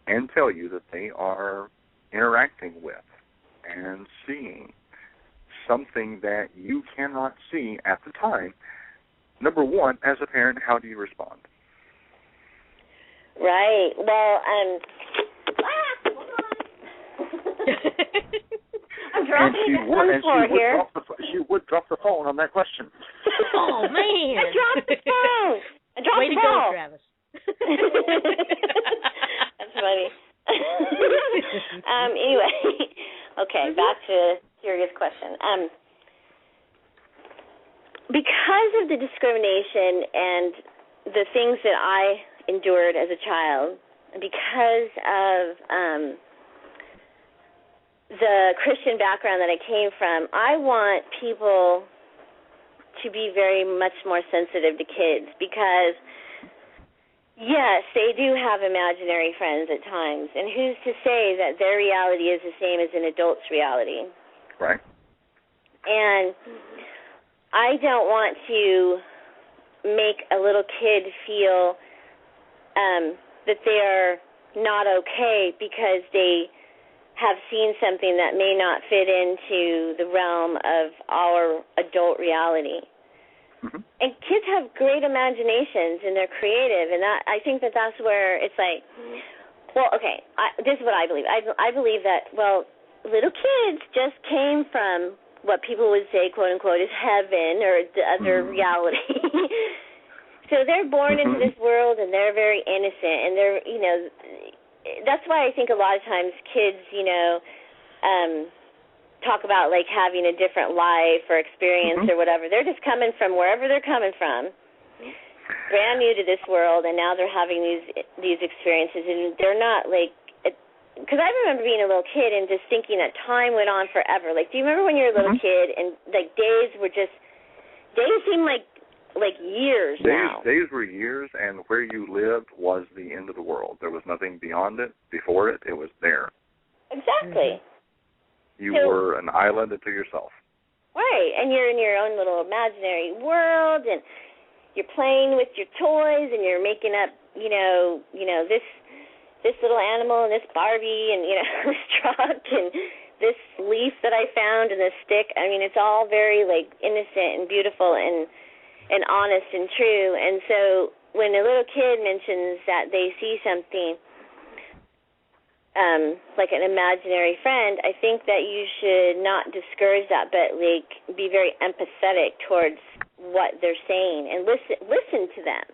S4: and tell you that they are interacting with and seeing something that you cannot see at the time, number one, as a parent, how do you respond?
S3: Right. Well, hold on. I'm dropping it on the floor here.
S4: She would drop the phone on that question.
S2: Oh, man.
S3: I dropped the phone.
S2: Way to go, Travis.
S3: That's funny. Anyway, okay, back to a serious question. Because of the discrimination and the things that I endured as a child, because of the Christian background that I came from, I want people to be very much more sensitive to kids, because Yes, they do have imaginary friends at times, and who's to say that their reality is the same as an adult's reality?
S4: Right.
S3: And I don't want to make a little kid feel that they're not okay because they have seen something that may not fit into the realm of our adult reality.
S4: Mm-hmm.
S3: And kids have great imaginations, and they're creative, and I think that's where it's like, well, okay, this is what I believe. I believe that, well, little kids just came from what people would say, quote unquote, is heaven or the other reality. So they're born into this world, and they're very innocent, and they're, that's why I think a lot of times kids, talk about like having a different life or experience or whatever. They're just coming from wherever they're coming from, brand new to this world, and now they're having these experiences, and they're not like, because I remember being a little kid and just thinking that time went on forever. Like, do you remember when you were a little kid and like days seemed like years now?
S4: Days were years, and where you lived was the end of the world. There was nothing beyond it, before it. It was there.
S3: Exactly.
S4: You were an island unto yourself.
S3: Right, and you're in your own little imaginary world, and you're playing with your toys, and you're making up, this little animal and this Barbie and, this truck and this leaf that I found and this stick. I mean, it's all very, like, innocent and beautiful and honest and true. And so when a little kid mentions that they see something, like an imaginary friend, I think that you should not discourage that, but like be very empathetic towards what they're saying and listen to them.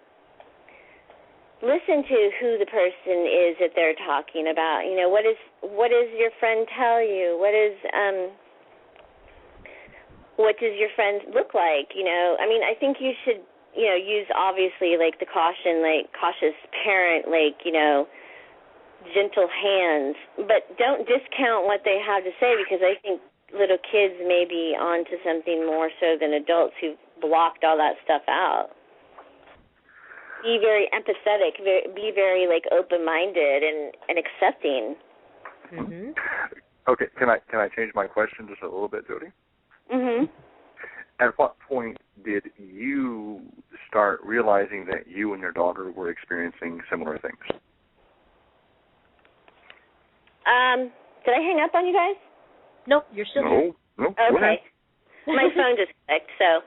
S3: Listen to who the person is that they're talking about. What does your friend tell you? What does your friend look like? I mean, I think you should, use obviously like the caution, like cautious parent, like, gentle hands, but don't discount what they have to say, because I think little kids may be onto something more so than adults who've blocked all that stuff out. Be very empathetic, be very like open-minded and accepting.
S2: Mm-hmm.
S4: Okay, can I change my question just a little bit, Jodi?
S3: Mm-hmm.
S4: At what point did you start realizing that you and your daughter were experiencing similar things?
S3: Did I hang up on you guys?
S2: Nope, you're still here.
S4: No.
S3: Okay. My phone just clicked, so.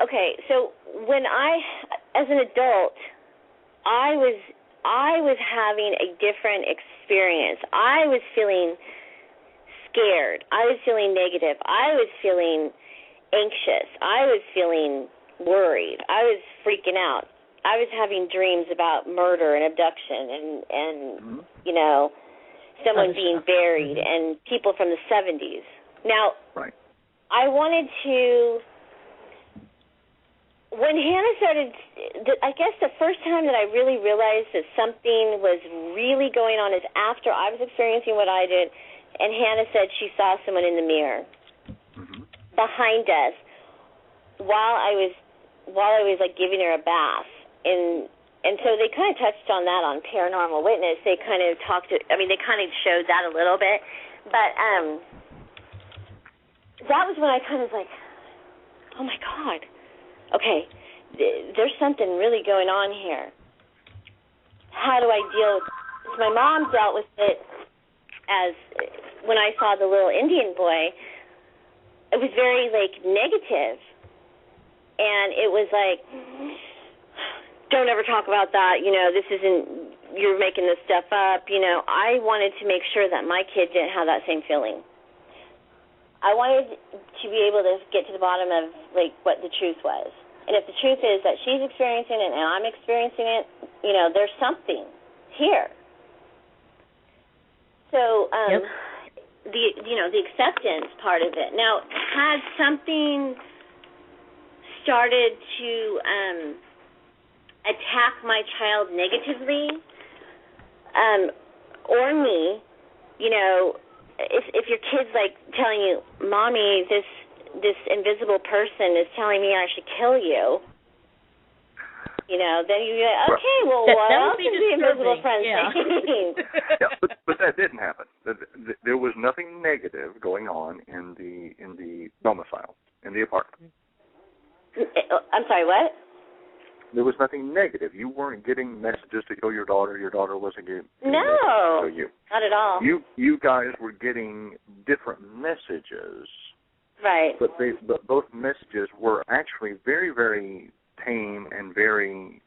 S3: Okay, so when as an adult, I was having a different experience. I was feeling scared. I was feeling negative. I was feeling anxious. I was feeling worried. I was freaking out. I was having dreams about murder and abduction and someone being buried and people from the 70s. Now,
S4: right.
S3: I wanted to, when Hannah started, I guess the first time that I really realized that something was really going on is after I was experiencing what I did, and Hannah said she saw someone in the mirror behind us while I was like giving her a bath. And so they kind of touched on that on Paranormal Witness. They kind of they kind of showed that a little bit. But that was when I kind of was like, oh, my God. Okay, there's something really going on here. How do I deal with it? My mom dealt with it as when I saw the little Indian boy, it was very, like, negative. And it was like, don't ever talk about that, this isn't, you're making this stuff up, I wanted to make sure that my kid didn't have that same feeling. I wanted to be able to get to the bottom of, like, what the truth was. And if the truth is that she's experiencing it and I'm experiencing it, there's something here. So, the acceptance part of it. Now, had something started to, attack my child negatively, or me, if your kid's like telling you, Mommy, this invisible person is telling me I should kill you, Then you're like, okay, well, what else is the invisible friend saying?
S4: But that didn't happen. There was nothing negative going on in the domicile, in the apartment.
S3: I'm sorry, what?
S4: There was nothing negative. You weren't getting messages to kill your daughter. Your daughter wasn't getting
S3: messages to kill you. Not at all.
S4: You guys were getting different messages.
S3: Right.
S4: But both messages were actually very, very tame and very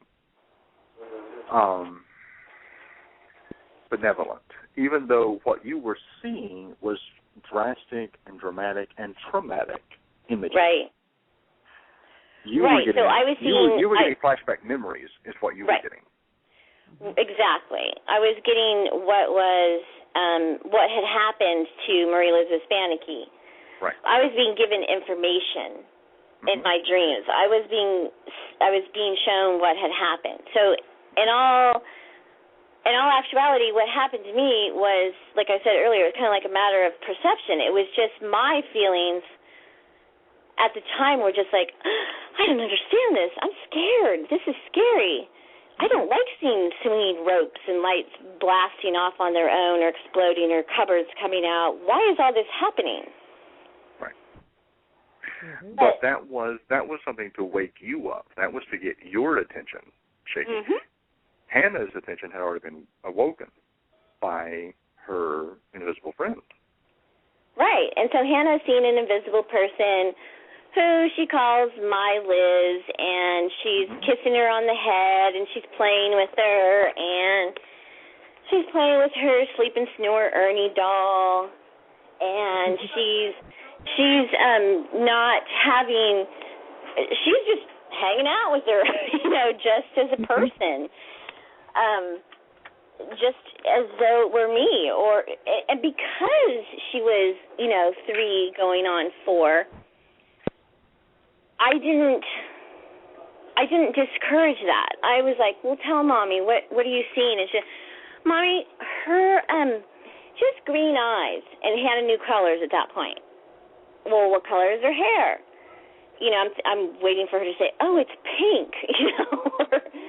S4: benevolent, even though what you were seeing was drastic and dramatic and traumatic images.
S3: Right.
S4: You were getting,
S3: so I was seeing...
S4: You were getting flashback memories is what you were getting.
S3: Exactly. I was getting what had happened to Marie Elizabeth Spanicky.
S4: Right.
S3: I was being given information in my dreams. I was being shown what had happened. So in all actuality, what happened to me was, like I said earlier, it was kind of like a matter of perception. It was just my feelings at the time were just like, I don't understand this. I'm scared. This is scary. I don't like seeing swinging ropes and lights blasting off on their own or exploding or cupboards coming out. Why is all this happening?
S4: But that was something to wake you up. That was to get your attention shaking. Hannah's attention had already been awoken by her invisible friend.
S3: Right. And so Hannah's seen an invisible person who she calls My Liz, and she's kissing her on the head, and she's playing with her, and she's playing with her sleep and snore Ernie doll, and she's not having, she's just hanging out with her, just as a person, just as though it were me, and because she was, 3 going on 4, I didn't discourage that. I was like, well, tell Mommy, what are you seeing? And she said, Mommy, she has green eyes, and Hannah knew colors at that point. Well, what color is her hair? I'm waiting for her to say, oh, it's pink,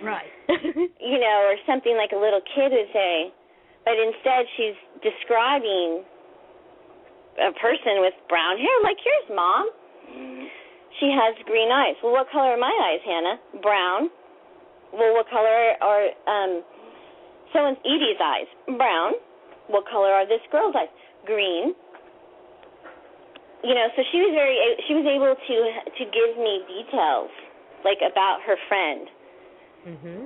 S2: Right.
S3: or something like a little kid would say. But instead, she's describing a person with brown hair. I'm like, here's Mom. She has green eyes. Well, what color are my eyes, Hannah? Brown. Well, what color are Edie's eyes? Brown. What color are this girl's eyes? Green. So she was able to give me details, like about her friend.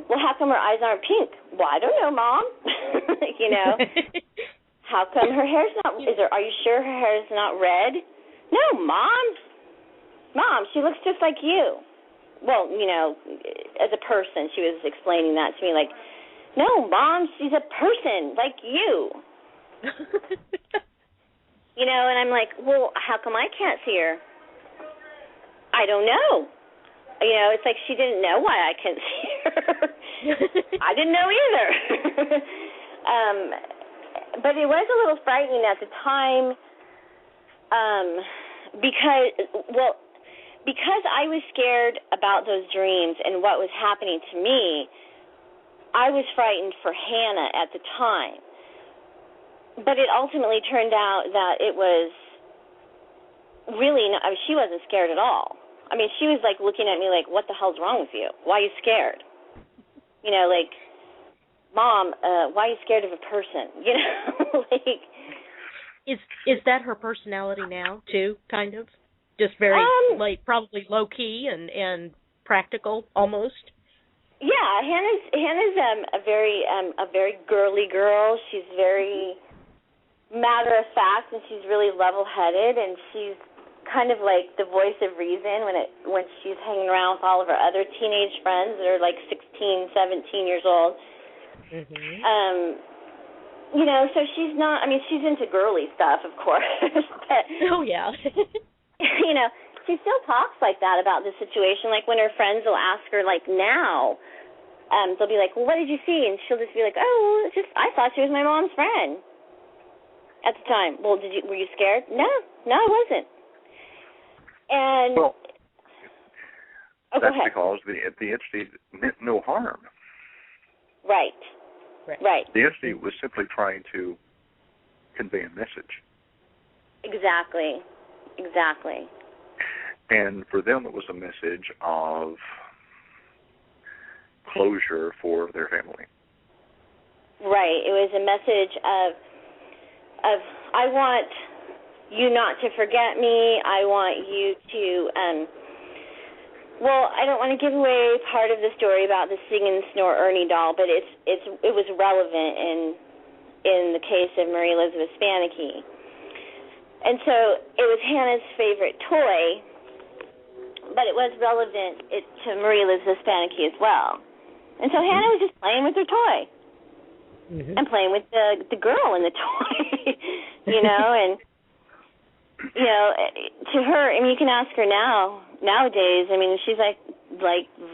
S3: Well, how come her eyes aren't pink? Well, I don't know, Mom. How come her hair's not? Are you sure her hair is not red? No, Mom, she looks just like you. Well, as a person, she was explaining that to me, like, no, Mom, she's a person like you. And I'm like, well, how come I can't see her? I don't know. It's like she didn't know why I couldn't see her. I didn't know either. But it was a little frightening at the time because I was scared about those dreams and what was happening to me. I was frightened for Hannah at the time. But it ultimately turned out that it was really not, she wasn't scared at all. I mean, she was like looking at me like, what the hell's wrong with you? Why are you scared? Like, Mom, why are you scared of a person? Like.
S2: Is that her personality now too, kind of? Just very probably low key and practical almost?
S3: Yeah, Hannah's a very girly girl. She's very matter of fact, and she's really level-headed, and she's kind of like the voice of reason when she's hanging around with all of her other teenage friends that are like 16, 17 years old. So she's not, she's into girly stuff, of course. But,
S2: oh, yeah.
S3: She still talks like that about the situation. Like when her friends will ask her, like now, they'll be like, well, what did you see? And she'll just be like, oh, I thought she was my mom's friend at the time. Well, were you scared? No, I wasn't. And
S4: well,
S3: Oh,
S4: That's
S3: go ahead.
S4: because the entity meant no harm.
S3: Right.
S4: The entity was simply trying to convey a message.
S3: Exactly.
S4: And for them, it was a message of closure for their family.
S3: Right. It was a message of I want you not to forget me. I want you to well, I don't want to give away part of the story about the Sing and Snore Ernie doll, but it was relevant in the case of Marie Elizabeth Spanicke. And so it was Hannah's favorite toy, but it was relevant to Marie Elizabeth Spanicke as well. And so Hannah was just playing with her toy and playing with the girl in the toy, and to her, I mean, you can ask her nowadays, I mean, she's like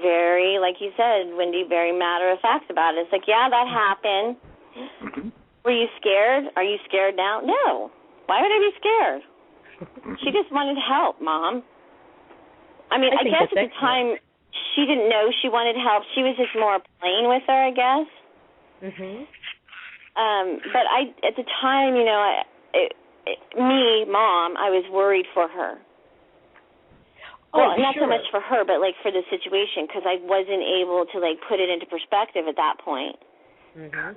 S3: very, like you said, Wendy, very matter of fact about it. It's like, yeah, that happened. Were you scared? Are you scared now? No. Why would I be scared? She just wanted help, Mom. I mean, I guess at the time she didn't know she wanted help. She was just more playing with her, I guess. But at the time, me, Mom, I was worried for her. Well, not so much for her, but like for the situation, because I wasn't able to like put it into perspective at that point.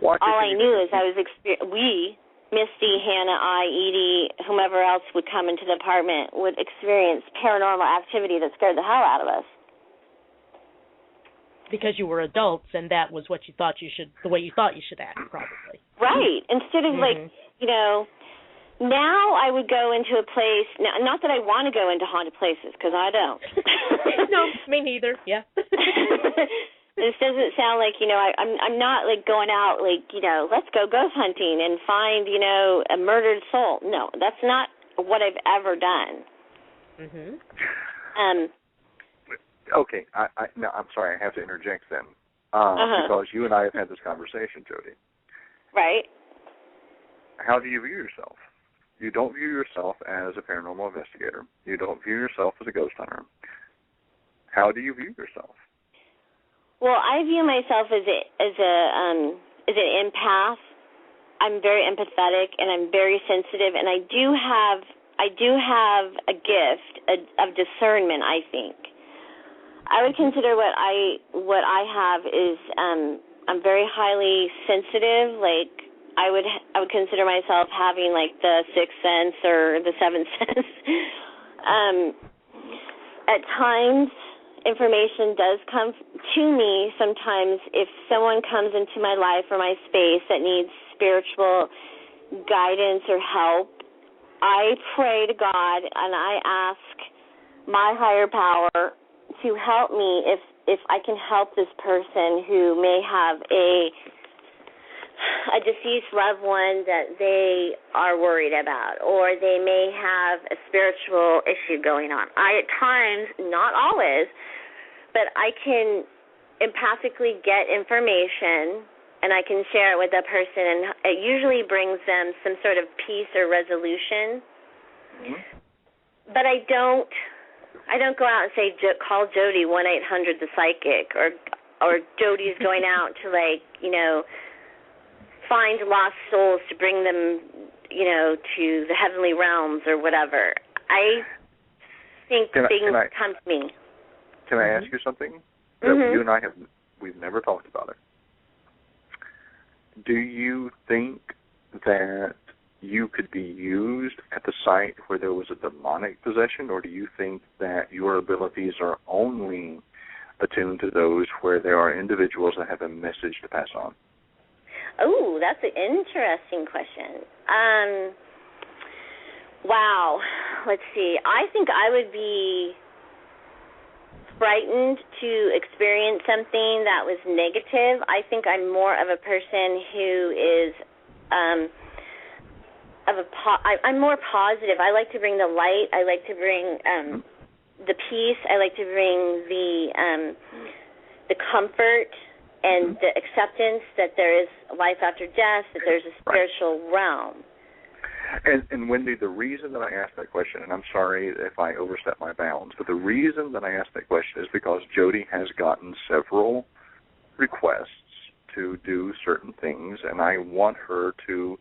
S3: All I knew is we, Misty, Hannah, Edie, whomever else would come into the apartment, would experience paranormal activity that scared the hell out of us.
S2: Because you were adults, and that was what you thought the way you thought you should act, probably.
S3: Right. Instead of now I would go into a place, not that I want to go into haunted places, because I don't.
S2: No, me neither, yeah.
S3: This doesn't sound like, I'm not like going out like, let's go ghost hunting and find, a murdered soul. No, that's not what I've ever done.
S4: Okay, I'm sorry, I have to interject then. Because you and I have had this conversation, Jodi.
S3: Right.
S4: How do you view yourself? You don't view yourself as a paranormal investigator. You don't view yourself as a ghost hunter. How do you view yourself?
S3: Well, I view myself as an empath. I'm very empathetic and I'm very sensitive, and I do have a gift of discernment, I think. I would consider what I have is I'm very highly sensitive. Like I would consider myself having like the sixth sense or the seventh sense. At times, information does come to me sometimes if someone comes into my life or my space that needs spiritual guidance or help. I pray to God and I ask my higher power to help me if I can help this person who may have a deceased loved one that they are worried about, or they may have a spiritual issue going on. I, at times, not always, but I can empathically get information and I can share it with that person, and it usually brings them some sort of peace or resolution. But I don't go out and say, call Jodi 1-800-THE-PSYCHIC, or Jodi's going out to, find lost souls to bring them, to the heavenly realms or whatever. I think things come to me.
S4: Can I ask you something? You and I we've never talked about it. Do you think that you could be used at the site where there was a demonic possession, or do you think that your abilities are only attuned to those where there are individuals that have a message to pass on?
S3: Oh, that's an interesting question. Wow. Let's see. I think I would be frightened to experience something that was negative. I think I'm more of a person who is I'm more positive. I like to bring the light. I like to bring the peace. I like to bring the comfort and the acceptance that there is life after death, that there's a spiritual realm.
S4: And Wendy, the reason that I asked that question, and I'm sorry if I overstep my bounds, but the reason that I asked that question is because Jodi has gotten several requests to do certain things, and I want her to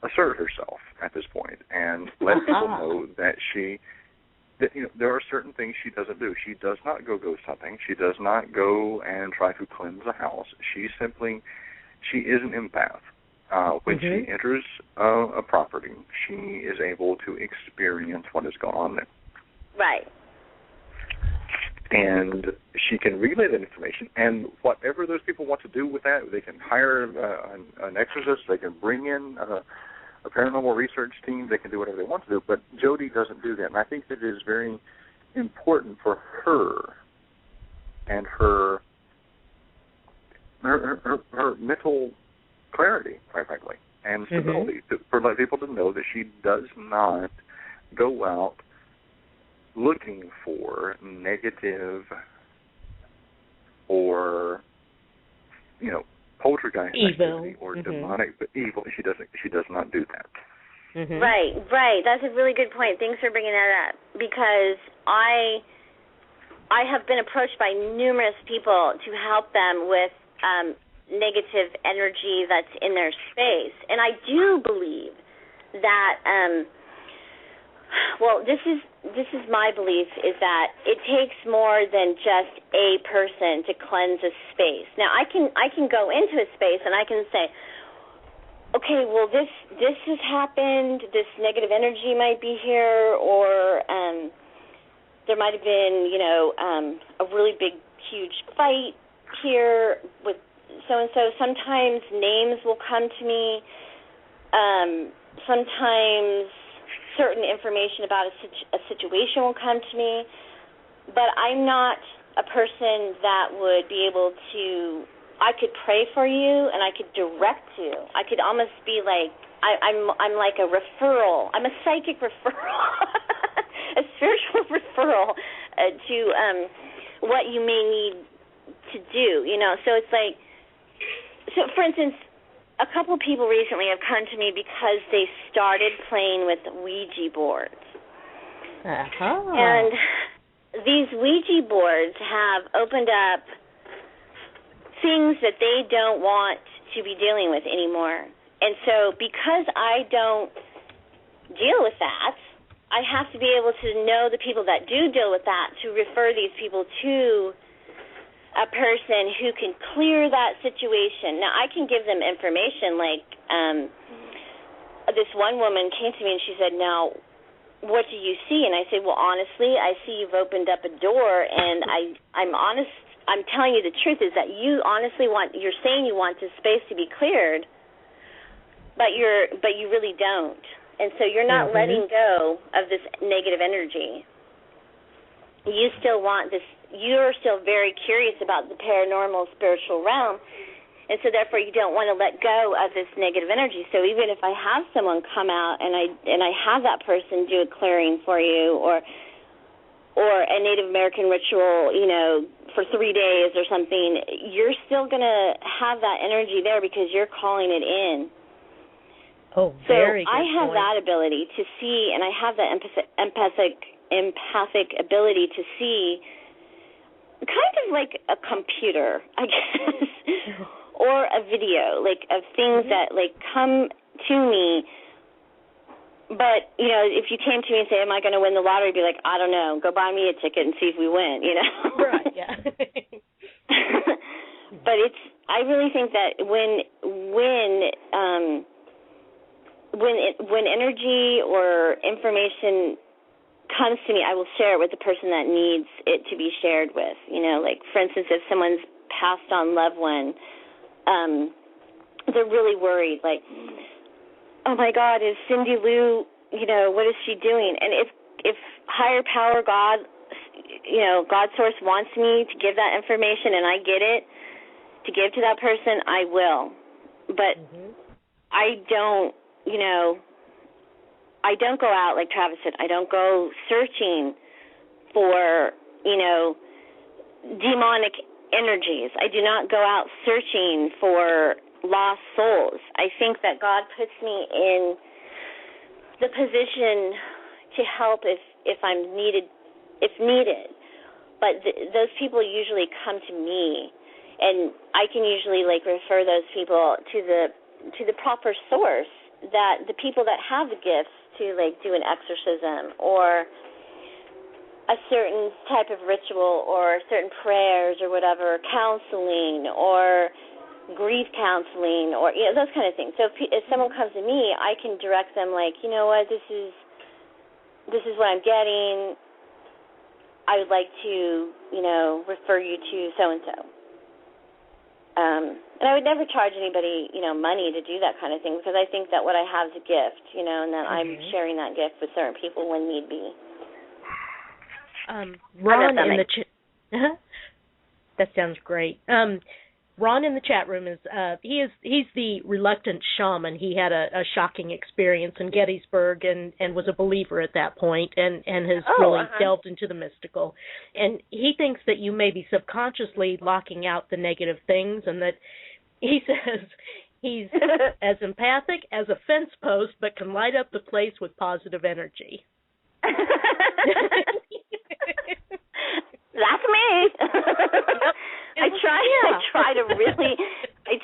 S4: assert herself at this point and let people know that there are certain things she doesn't do. She does not go ghost hunting. She does not go and try to cleanse a house. She is an empath. When she enters a property, she is able to experience what has gone on there.
S3: Right.
S4: And she can relay that information, and whatever those people want to do with that, they can hire an exorcist, they can bring in a paranormal research team, they can do whatever they want to do, but Jodi doesn't do that. And I think that it is very important for her and her mental clarity, quite frankly, and stability, for people to know that she does not go out looking for negative or, poltergeist activity or demonic evil. She does not do that.
S3: Right. That's a really good point. Thanks for bringing that up, because I have been approached by numerous people to help them with negative energy that's in their space, and I do believe that. This is my belief, is that it takes more than just a person to cleanse a space. Now, I can go into a space and I can say, okay, well, this has happened, this negative energy might be here, or there might have been, a really big, huge fight here with so-and-so. Sometimes names will come to me. Sometimes certain information about a situation will come to me, but I'm not a person that would be able to. I could pray for you and I could direct you. I could almost be like I'm like a referral. I'm a psychic referral, a spiritual referral to what you may need to do. So it's like, for instance, a couple people recently have come to me because they started playing with Ouija boards. And these Ouija boards have opened up things that they don't want to be dealing with anymore. And so because I don't deal with that, I have to be able to know the people that do deal with that to refer these people to a person who can clear that situation. Now, I can give them information, like this one woman came to me and she said, now, what do you see? And I said, well, honestly, I see you've opened up a door, and I'm honest. I'm telling you the truth is that you honestly you're saying you want this space to be cleared, but you really don't. And so you're not letting go of this negative energy. You still want this. You're still very curious about the paranormal spiritual realm, and so therefore you don't want to let go of this negative energy. So even if I have someone come out and I have that person do a clearing for you, or a Native American ritual, for 3 days or something, you're still going to have that energy there because you're calling it in.
S2: Oh, very good.
S3: So I have that ability to see, and I have that empathic ability to see, kind of like a computer, I guess, or a video, like of things that like come to me. But, if you came to me and say, am I going to win the lottery, I'd be like, I don't know, go buy me a ticket and see if we win,
S2: Right, yeah.
S3: But I really think that when energy or information comes to me, I will share it with the person that needs it to be shared with. Like, for instance, if someone's passed on loved one, they're really worried, like, oh my God, is Cindy Lou, what is she doing? And if higher power, God, God source wants me to give that information and I get it, to give to that person, I will. But I don't, I don't go out, like Travis said, I don't go searching for, demonic energies. I do not go out searching for lost souls. I think that God puts me in the position to help if I'm needed, if needed. But those people usually come to me, and I can usually like refer those people to the proper source, that the people that have the gifts to like do an exorcism or a certain type of ritual or certain prayers or whatever, counseling or grief counseling or those kind of things. So if someone comes to me, I can direct them like, you know what, this is what I'm getting. I would like to, refer you to so-and-so. And I would never charge anybody, money to do that kind of thing, because I think that what I have is a gift, and that I'm sharing that gift with certain people when need be.
S2: Ron in the chat. That sounds great. Ron in the chat room is he's the reluctant shaman. He had a shocking experience in Gettysburg and was a believer at that point and has really delved into the mystical. And he thinks that you may be subconsciously locking out the negative things, and that he says he's as empathic as a fence post but can light up the place with positive energy.
S3: That's me. I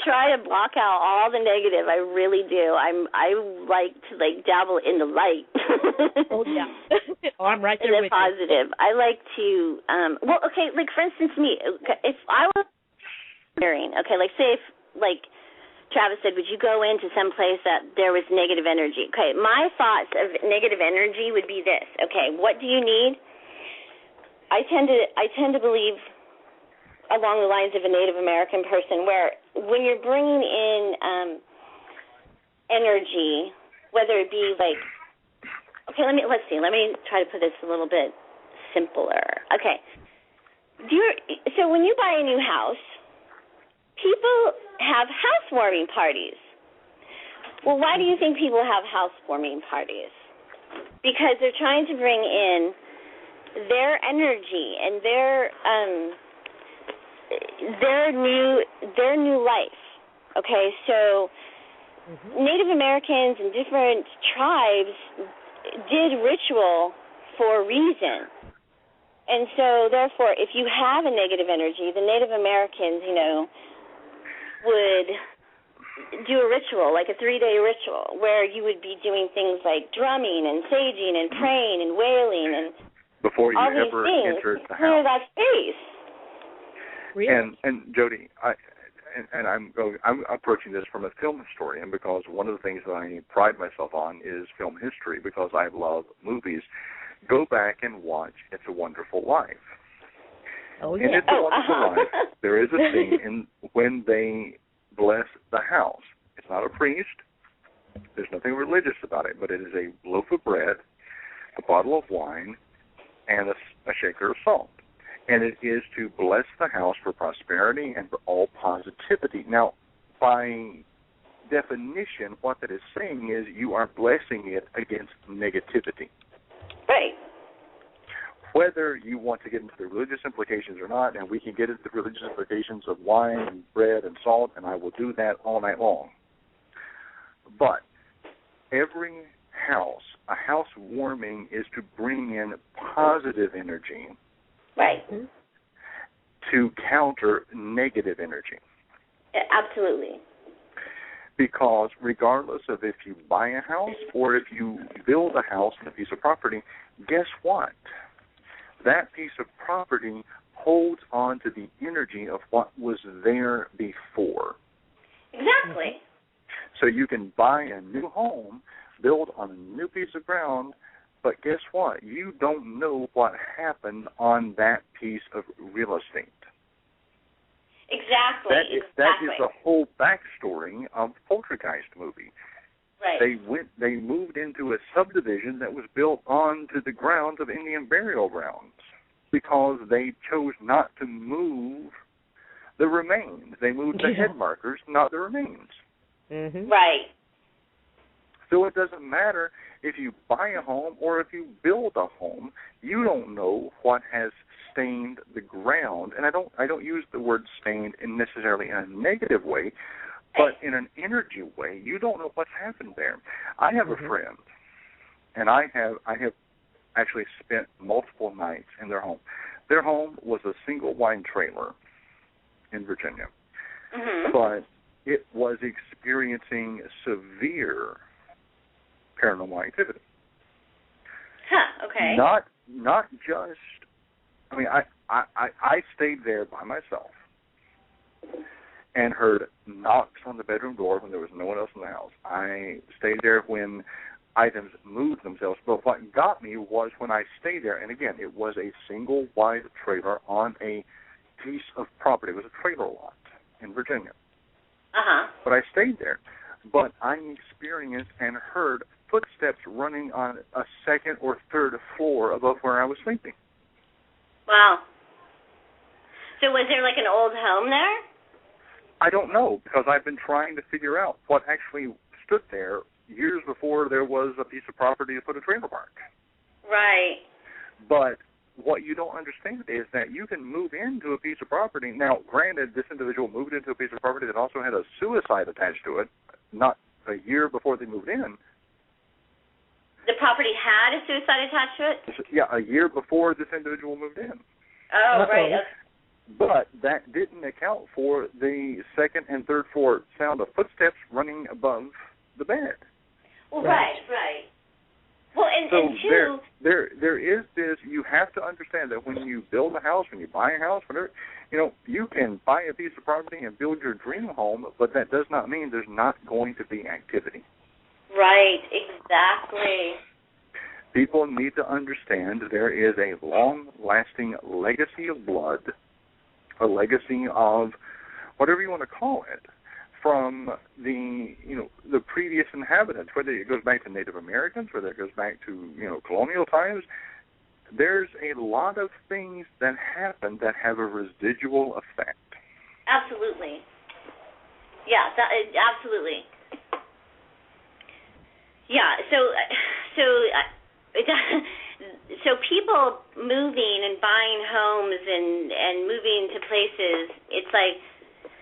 S3: try to block out all the negative. I really do. I like to dabble in the light.
S2: Oh yeah. I'm right there with
S3: positive.
S2: you.
S3: I like to for instance me, if I was hearing, say if Travis said, would you go into some place that there was negative energy? Okay, my thoughts of negative energy would be this. Okay, what do you need? I tend to believe along the lines of a Native American person, where when you're bringing in energy, whether it be let me try to put this a little bit simpler. Okay, so when you buy a new house, people have housewarming parties. Well, why do you think people have housewarming parties? Because they're trying to bring in their energy and their new life. Okay, so Native Americans and different tribes did ritual for a reason. And so therefore, if you have a negative energy, the Native Americans, would do a ritual, like a 3-day ritual, where you would be doing things like drumming and saging and praying and wailing and
S4: before you
S3: all
S4: ever entered the house.
S3: Clear that space.
S2: Really?
S4: And Jodi, I'm approaching this from a film historian, because one of the things that I pride myself on is film history, because I love movies. Go back and watch It's a Wonderful Life.
S2: Oh yeah.
S4: In It's a Wonderful Life, there is a scene when they bless the house. It's not a priest. There's nothing religious about it, but it is a loaf of bread, a bottle of wine, and a shaker of salt. And it is to bless the house for prosperity and for all positivity. Now, by definition, what that is saying is you are blessing it against negativity.
S3: Right.
S4: Whether you want to get into the religious implications or not, and we can get into the religious implications of wine and bread and salt, and I will do that all night long. But every house, a housewarming is to bring in positive energy,
S3: right,
S4: to counter negative energy.
S3: Absolutely.
S4: Because regardless of if you buy a house or if you build a house and a piece of property, guess what? That piece of property holds on to the energy of what was there before.
S3: Exactly.
S4: So you can buy a new home, build on a new piece of ground, but guess what? You don't know what happened on that piece of real estate.
S3: Exactly.
S4: That is the whole backstory of the Poltergeist movie.
S3: Right.
S4: They moved into a subdivision that was built onto the grounds of Indian burial grounds because they chose not to move the remains. They moved the head markers, not the remains.
S2: Mm-hmm.
S3: Right.
S4: So it doesn't matter if you buy a home or if you build a home. You don't know what has stained the ground, and I don't use the word stained in necessarily in a negative way, but in an energy way. You don't know what's happened there. I have a friend and I have actually spent multiple nights in their home. Their home was a single wide trailer in Virginia, but it was experiencing severe paranormal activity.
S3: Huh. Okay.
S4: Not just. I mean, I stayed there by myself and heard knocks on the bedroom door when there was no one else in the house. I stayed there when items moved themselves. But what got me was when I stayed there, and again, it was a single wide trailer on a piece of property. It was a trailer lot in Virginia. But I stayed there. But I experienced and heard footsteps running on a second or third floor above where I was sleeping.
S3: Wow. So was there like an old home there?
S4: I don't know, because I've been trying to figure out what actually stood there years before there was a piece of property to put a trailer park.
S3: Right.
S4: But what you don't understand is that you can move into a piece of property. Now, granted, this individual moved into a piece of property that also had a suicide attached to it, not a year before they moved in.
S3: The property had a suicide attached to it?
S4: Yeah, a year before this individual moved in.
S3: Oh, right. Okay.
S4: But that didn't account for the second and third floor sound of footsteps running above the bed.
S3: Well, right. Well, and two,
S4: there is this. You have to understand that when you build a house, when you buy a house, whatever, you can buy a piece of property and build your dream home, but that does not mean there's not going to be activity.
S3: Right. Exactly.
S4: People need to understand there is a long-lasting legacy of blood, a legacy of whatever you want to call it, from the previous inhabitants, whether it goes back to Native Americans, whether it goes back to colonial times. There's a lot of things that happen that have a residual effect.
S3: Absolutely. Yeah, absolutely. Yeah. So people moving and buying homes and moving to places, it's like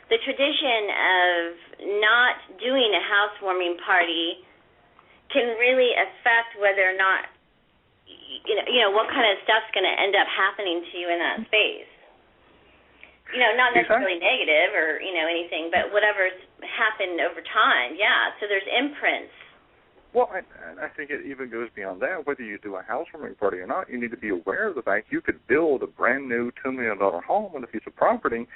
S3: the tradition of not doing a housewarming party can really affect whether or not, what kind of stuff's going to end up happening to you in that space. Not necessarily negative or, anything, but whatever's happened over time, yeah. So there's imprints.
S4: Well, I think it even goes beyond that. Whether you do a housewarming party or not, you need to be aware of the fact you could build a brand-new $2 million home on a piece of property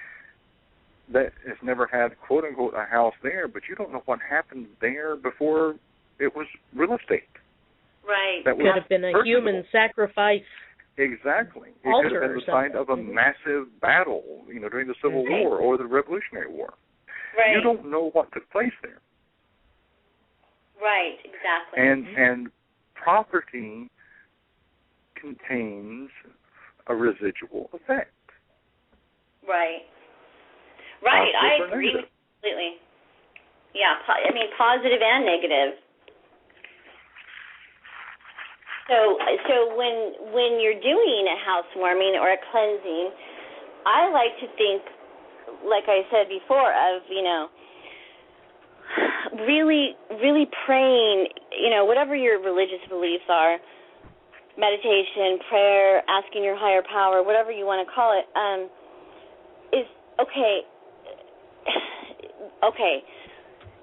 S4: that has never had, quote-unquote, a house there, but you don't know what happened there before it was real estate.
S3: Right.
S4: That
S2: could have been a human sacrifice.
S4: Exactly. It could have been the sign of a massive battle, during the Civil War or the Revolutionary War.
S3: Right.
S4: You don't know what took place there.
S3: Right, exactly.
S4: And property contains a residual effect.
S3: Right. Right, I agree with you completely. Yeah, positive and negative. So when you're doing a housewarming or a cleansing, I like to think, like I said before, of, really, really praying, whatever your religious beliefs are, meditation, prayer, asking your higher power, whatever you want to call it, is, okay,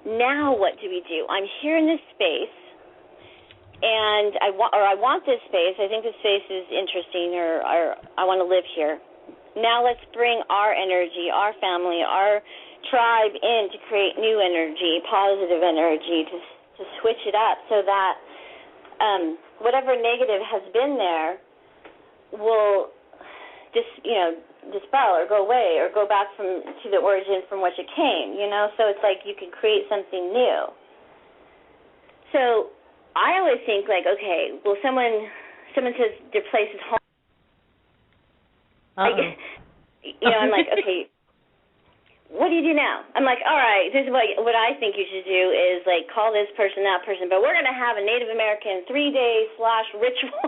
S3: now what do we do? I'm here in this space, and I want this space. I think this space is interesting, or I want to live here. Now let's bring our energy, our family, our tribe in to create new energy, positive energy, to switch it up so that whatever negative has been there will dispel or go away or go back to the origin from which it came, So it's like you can create something new. So I always think like, okay, well, someone says their place is home. I'm like, okay, what do you do now? I'm like, all right, this is what I think you should do is, like, call this person, that person, but we're going to have a Native American 3-day / ritual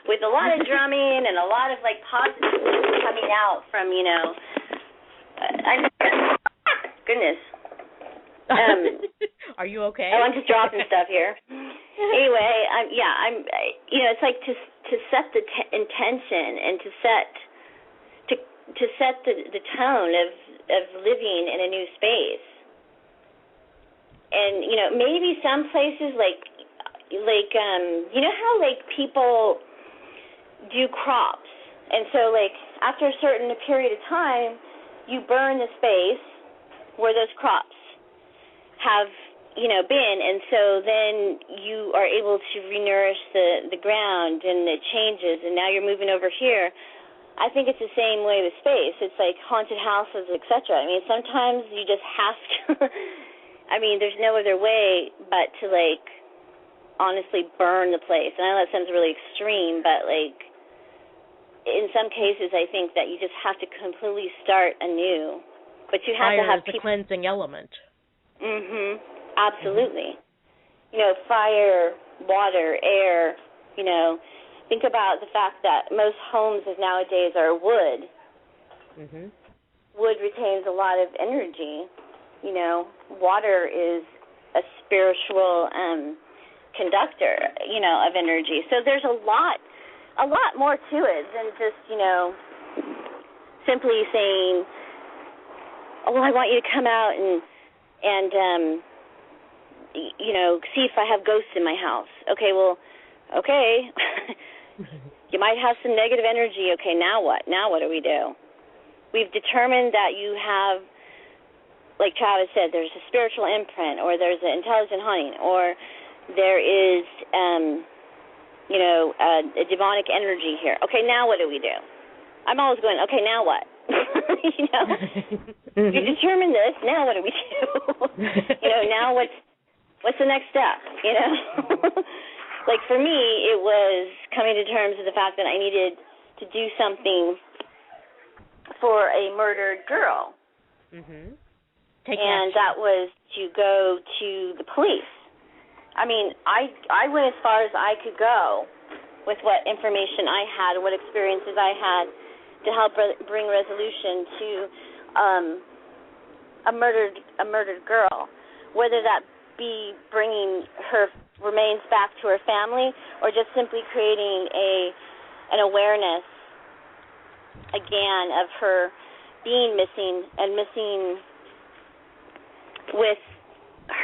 S3: with a lot of drumming and a lot of, like, positive coming out from,
S2: Are you okay?
S3: I'm just dropping stuff here. Anyway, it's like to set the intention and to set the tone of living in a new space. And maybe some places like how like people do crops, and so like after a certain period of time, you burn the space where those crops have been, and so then you are able to renourish the ground, and it changes, and now you're moving over here. I think it's the same way with space. It's like haunted houses, etc. I mean, sometimes you just have to. I mean, there's no other way but to like honestly burn the place. And I know that sounds really extreme, but like in some cases, I think that you just have to completely start anew. But you have to have
S2: the cleansing element.
S3: Absolutely. Fire, water, air. Think about the fact that most homes nowadays are wood. Wood retains a lot of energy. Water is a spiritual conductor, of energy. So there's a lot more to it than just, simply saying, "Oh, well, I want you to come out and see if I have ghosts in my house." Okay, well, okay. You might have some negative energy. Okay, now what? Now what do we do? We've determined that you have, like Travis said, there's a spiritual imprint, or there's an intelligent haunting, or there is, a demonic energy here. Okay, now what do we do? I'm always going, okay, now what? You determined this, now what do we do? Now what's the next step, Like for me, it was coming to terms with the fact that I needed to do something for a murdered girl. And that was to go to the police. I mean, I went as far as I could go with what information I had, what experiences I had to help bring resolution to a murdered girl, whether that be bringing her remains back to her family or just simply creating an awareness again of her being missing and missing with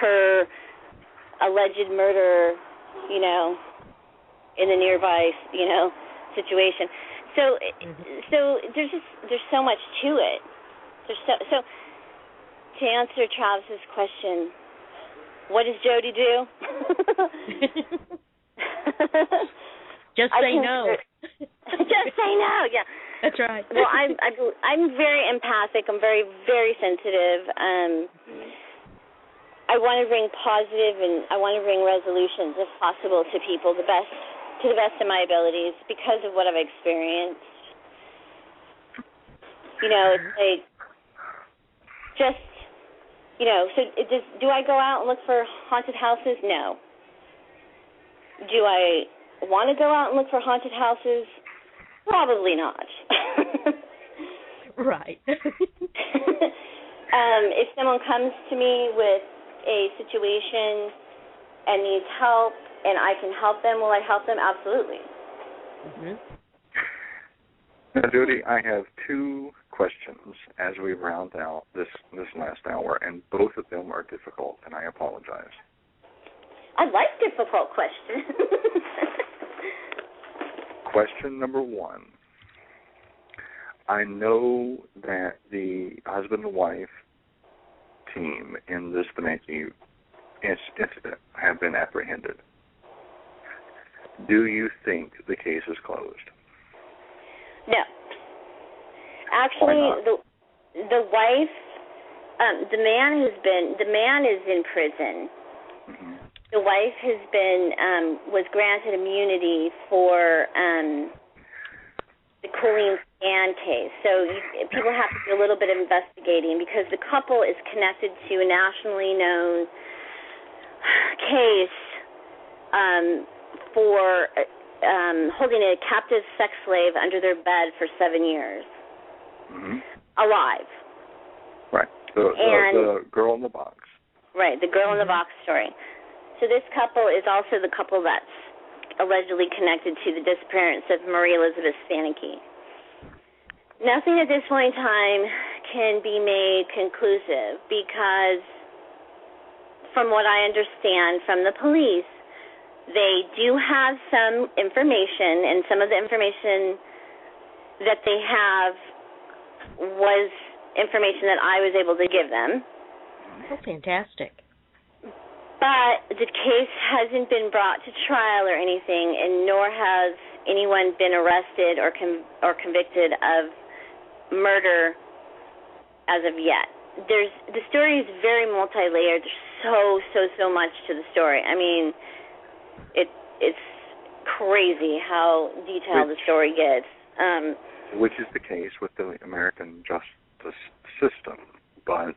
S3: her alleged murder, in the nearby, situation. So there's so much to it. So to answer Travis's question, what does Jodi do?
S2: Just say no.
S3: Just say no. Yeah.
S2: That's right.
S3: Well, I'm very empathic. I'm very, very sensitive. I want to bring positive and I want to bring resolutions, if possible, to people to the best of my abilities because of what I've experienced. It's like just. So do I go out and look for haunted houses? No. Do I want to go out and look for haunted houses? Probably not.
S2: Right.
S3: If someone comes to me with a situation and needs help and I can help them, will I help them? Absolutely.
S4: Now, Jodi, I have two questions as we round out this last hour, and both of them are difficult, and I apologize.
S3: I like difficult questions.
S4: Question number one. I know that the husband and wife team in this Bemidji incident have been apprehended. Do you think the case is closed?
S3: No. Actually, the wife, the man is in prison. The wife has was granted immunity for the cooling scan case. So people have to do a little bit of investigating because the couple is connected to a nationally known case for holding a captive sex slave under their bed for 7 years. Alive.
S4: Right. The girl in the box.
S3: Right, the girl in the box story. So this couple is also the couple that's allegedly connected to the disappearance of Marie Elizabeth Stanicky. Nothing at this point in time can be made conclusive because, from what I understand from the police, they do have some information, and some of the information that they have was information that I was able to give them.
S2: Oh, fantastic.
S3: But the case hasn't been brought to trial or anything, and nor has anyone been arrested or convicted of murder as of yet. The story is very multi-layered. There's so much to the story. I mean, it's crazy how detailed the story gets.
S4: Which is the case with the American justice system. But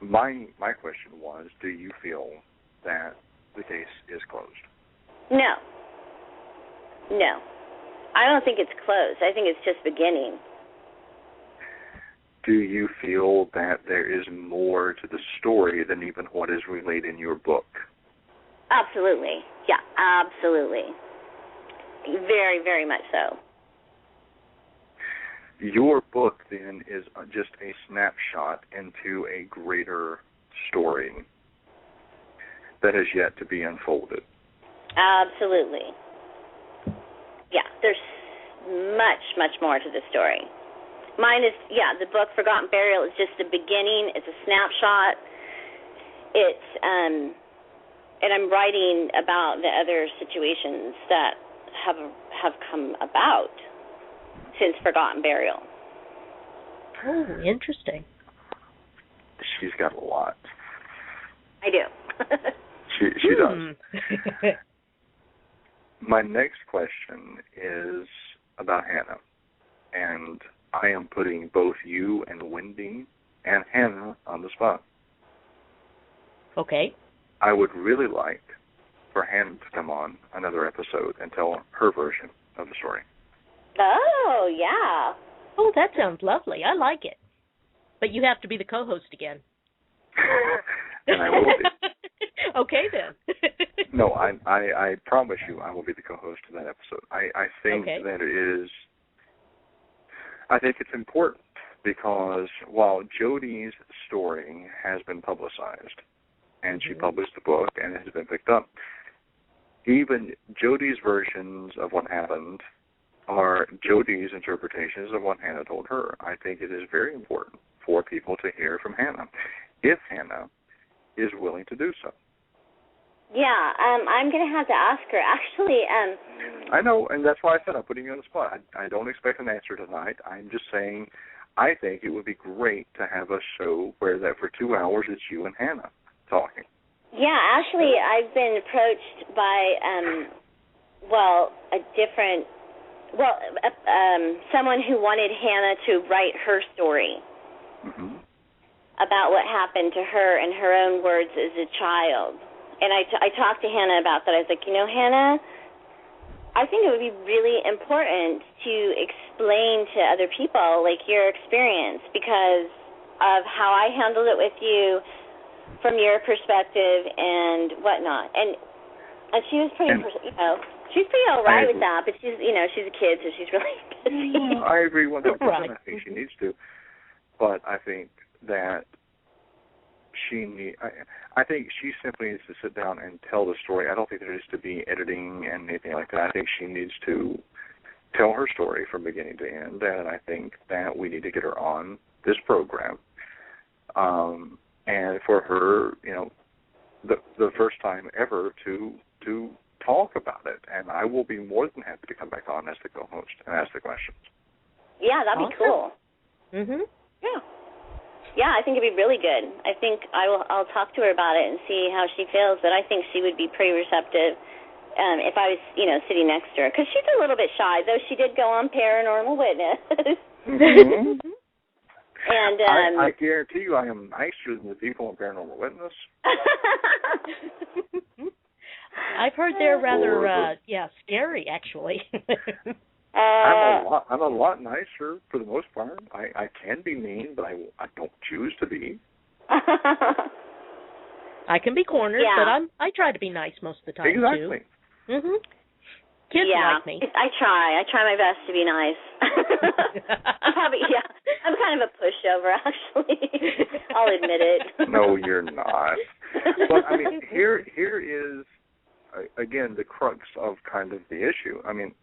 S4: my question was, do you feel that the case is closed?
S3: No. I don't think it's closed. I think it's just beginning.
S4: Do you feel that there is more to the story than even what is relayed in your book?
S3: Absolutely. Yeah, absolutely. Very, very much so.
S4: Your book, then, is just a snapshot into a greater story that has yet to be unfolded.
S3: Absolutely. Yeah, there's much, much more to the story. Mine is, the book Forgotten Burial is just the beginning. It's a snapshot. It's, and I'm writing about the other situations that have come about since Forgotten Burial.
S2: Oh, interesting.
S4: She's got a lot.
S3: I do.
S4: She does. My next question is about Hannah, and I am putting both you and Wendy and Hannah on the spot.
S2: Okay.
S4: I would really like for Hannah to come on another episode and tell her version of the story.
S3: Oh, yeah.
S2: Oh, that sounds lovely. I like it. But you have to be the co-host again.
S4: And I will be.
S2: Okay, then.
S4: No, I promise you I will be the co-host of that episode. I think that it is... I think it's important because while Jodi's story has been publicized, and she published the book and it has been picked up, even Jodi's versions of what happened are Jodi's interpretations of what Hannah told her. I think it is very important for people to hear from Hannah, if Hannah is willing to do so.
S3: Yeah, I'm going to have to ask her. Actually,
S4: I know, and that's why I said I'm putting you on the spot. I don't expect an answer tonight. I'm just saying I think it would be great to have a show where that for 2 hours it's you and Hannah talking.
S3: Yeah, actually, I've been approached by, someone who wanted Hannah to write her story about what happened to her in her own words as a child. And I talked to Hannah about that. I was like, Hannah, I think it would be really important to explain to other people, like, your experience because of how I handled it with you from your perspective and whatnot. And she was pretty, she's pretty all right with that, but she's a kid, so she's really busy.
S4: I agree 100%.
S2: Right.
S4: I think she needs to. But I think that I think she simply needs to sit down and tell the story. I don't think there needs to be editing and anything like that. I think she needs to tell her story from beginning to end, and I think that we need to get her on this program. And for her, the first time ever to talk about it. And I will be more than happy to come back on as the co-host and ask the questions.
S3: Yeah, that'd be cool. Yeah. Yeah, I think it'd be really good. I think I'll talk to her about it and see how she feels, but I think she would be pretty receptive if I was, sitting next to her. Because she's a little bit shy, though she did go on Paranormal Witness. And
S4: I guarantee you I am nicer than the people in Paranormal Witness.
S2: I've heard they're rather, scary, actually.
S4: I'm a lot nicer for the most part. I can be mean, but I don't choose to be.
S2: I can be cornered, but I try to be nice most of the time,
S4: exactly.
S2: too. Mm-hmm. Kids like me.
S3: I try my best to be nice. I'm kind of a pushover, actually. I'll admit it.
S4: No, you're not. But, I mean, here is, again, the crux of kind of the issue. I mean,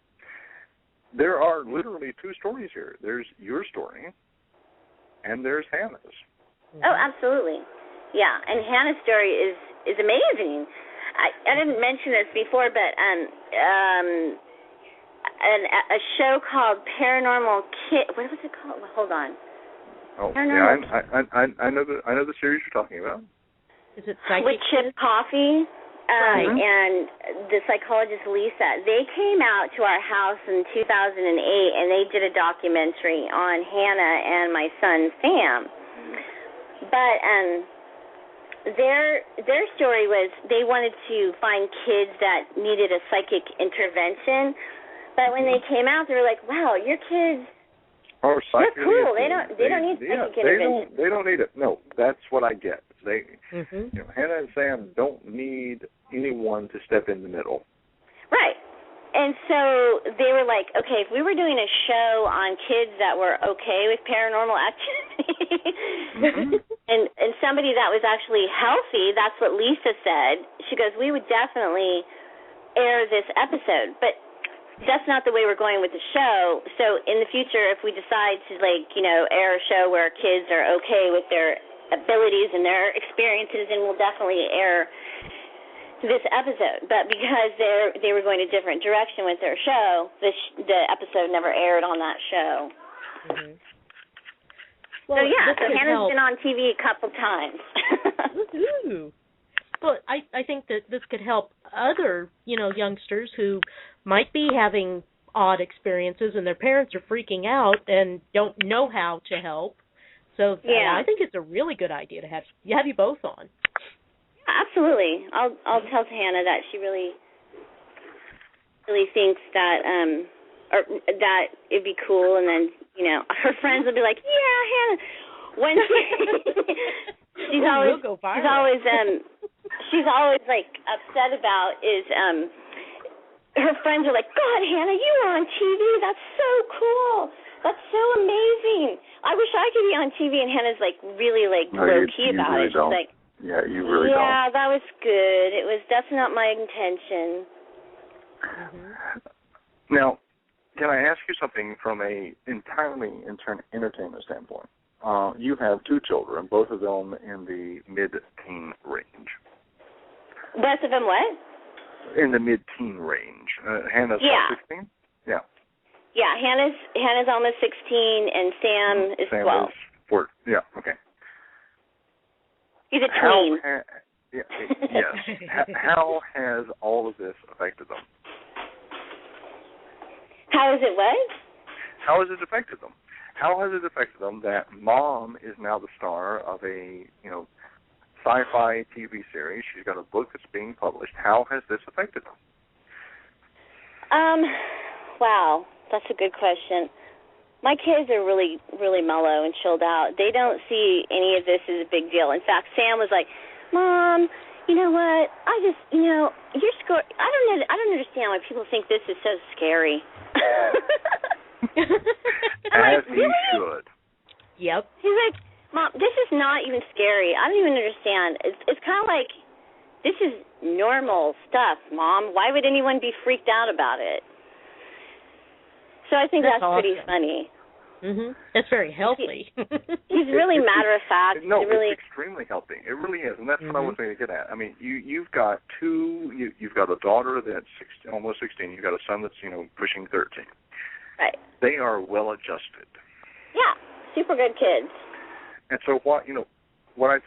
S4: there are literally two stories here. There's your story, and there's Hannah's.
S3: Oh, absolutely. Yeah, and Hannah's story is amazing. I didn't mention this before, but a show called Paranormal what was it called? Hold on.
S4: Oh, yeah, I know the series you're talking about.
S2: Is it Psychic?
S3: With Chip Coffey
S2: right.
S3: and the psychologist Lisa. They came out to our house in 2008, and they did a documentary on Hannah and my son Sam. But their story was they wanted to find kids that needed a psychic intervention, but when they came out, they were like, "Wow, your kids, they're cool. They don't need psychic intervention.
S4: They don't need it. No, that's what I get. Hannah and Sam don't need anyone to step in the middle.
S3: Right. And so they were like, okay, if we were doing a show on kids that were okay with paranormal activity, and somebody that was actually healthy, that's what Lisa said. She goes, we would definitely air this episode, but that's not the way we're going with the show. So in the future, if we decide to, air a show where kids are okay with their abilities and their experiences, then we'll definitely air this episode. But because they were going a different direction with their show, the episode never aired on that show.
S2: Mm-hmm. Well,
S3: so Hannah's been on TV a couple times.
S2: Woo-hoo. Well, I think that this could help other, youngsters who might be having odd experiences and their parents are freaking out and don't know how to help. So I think it's a really good idea to have you both on.
S3: Absolutely. I'll tell Hannah that she really thinks that that it'd be cool, and then her friends will be like, yeah, Hannah. When she's always like upset about is her friends are like, God, Hannah, you were on TV. That's so cool. That's so amazing. I wish I could be on TV. And Hannah's like really low key about
S4: really
S3: it.
S4: Don't.
S3: She's like,
S4: you really don't.
S3: Yeah, that was good. That's not my intention.
S2: Mm-hmm.
S4: Now, can I ask you something from a entirely entertainment standpoint? You have two children, both of them in the mid-teen range.
S3: Both of them what?
S4: In the mid-teen range. Hannah's 16? Yeah.
S3: Yeah, Hannah's almost 16, and Sam is 12.
S4: Yeah, okay.
S3: He's a tween.
S4: Yes. How has all of this affected them?
S3: How is it what?
S4: How has it affected them? How has it affected them that Mom is now the star of a, sci-fi TV series? She's got a book that's being published. How has this affected them?
S3: Wow, that's a good question. My kids are really, really mellow and chilled out. They don't see any of this as a big deal. In fact, Sam was like, Mom, you know what? I just, you're I don't understand why people think this is so scary.
S4: As he should.
S2: Yep.
S3: He's like, Mom, this is not even scary. I don't even understand. It's kind of like, this is normal stuff, Mom. Why would anyone be freaked out about it? So I think that's
S2: awesome.
S3: Pretty funny.
S2: Mm-hmm. It's very healthy.
S3: He's really matter-of-fact.
S4: No,
S3: really...
S4: it's extremely healthy. It really is, and that's what I was going to get at. I mean, you've got you've got a daughter that's almost 16. You've got a son that's, pushing 13.
S3: Right.
S4: They are well-adjusted.
S3: Yeah, super good kids.
S4: And so what I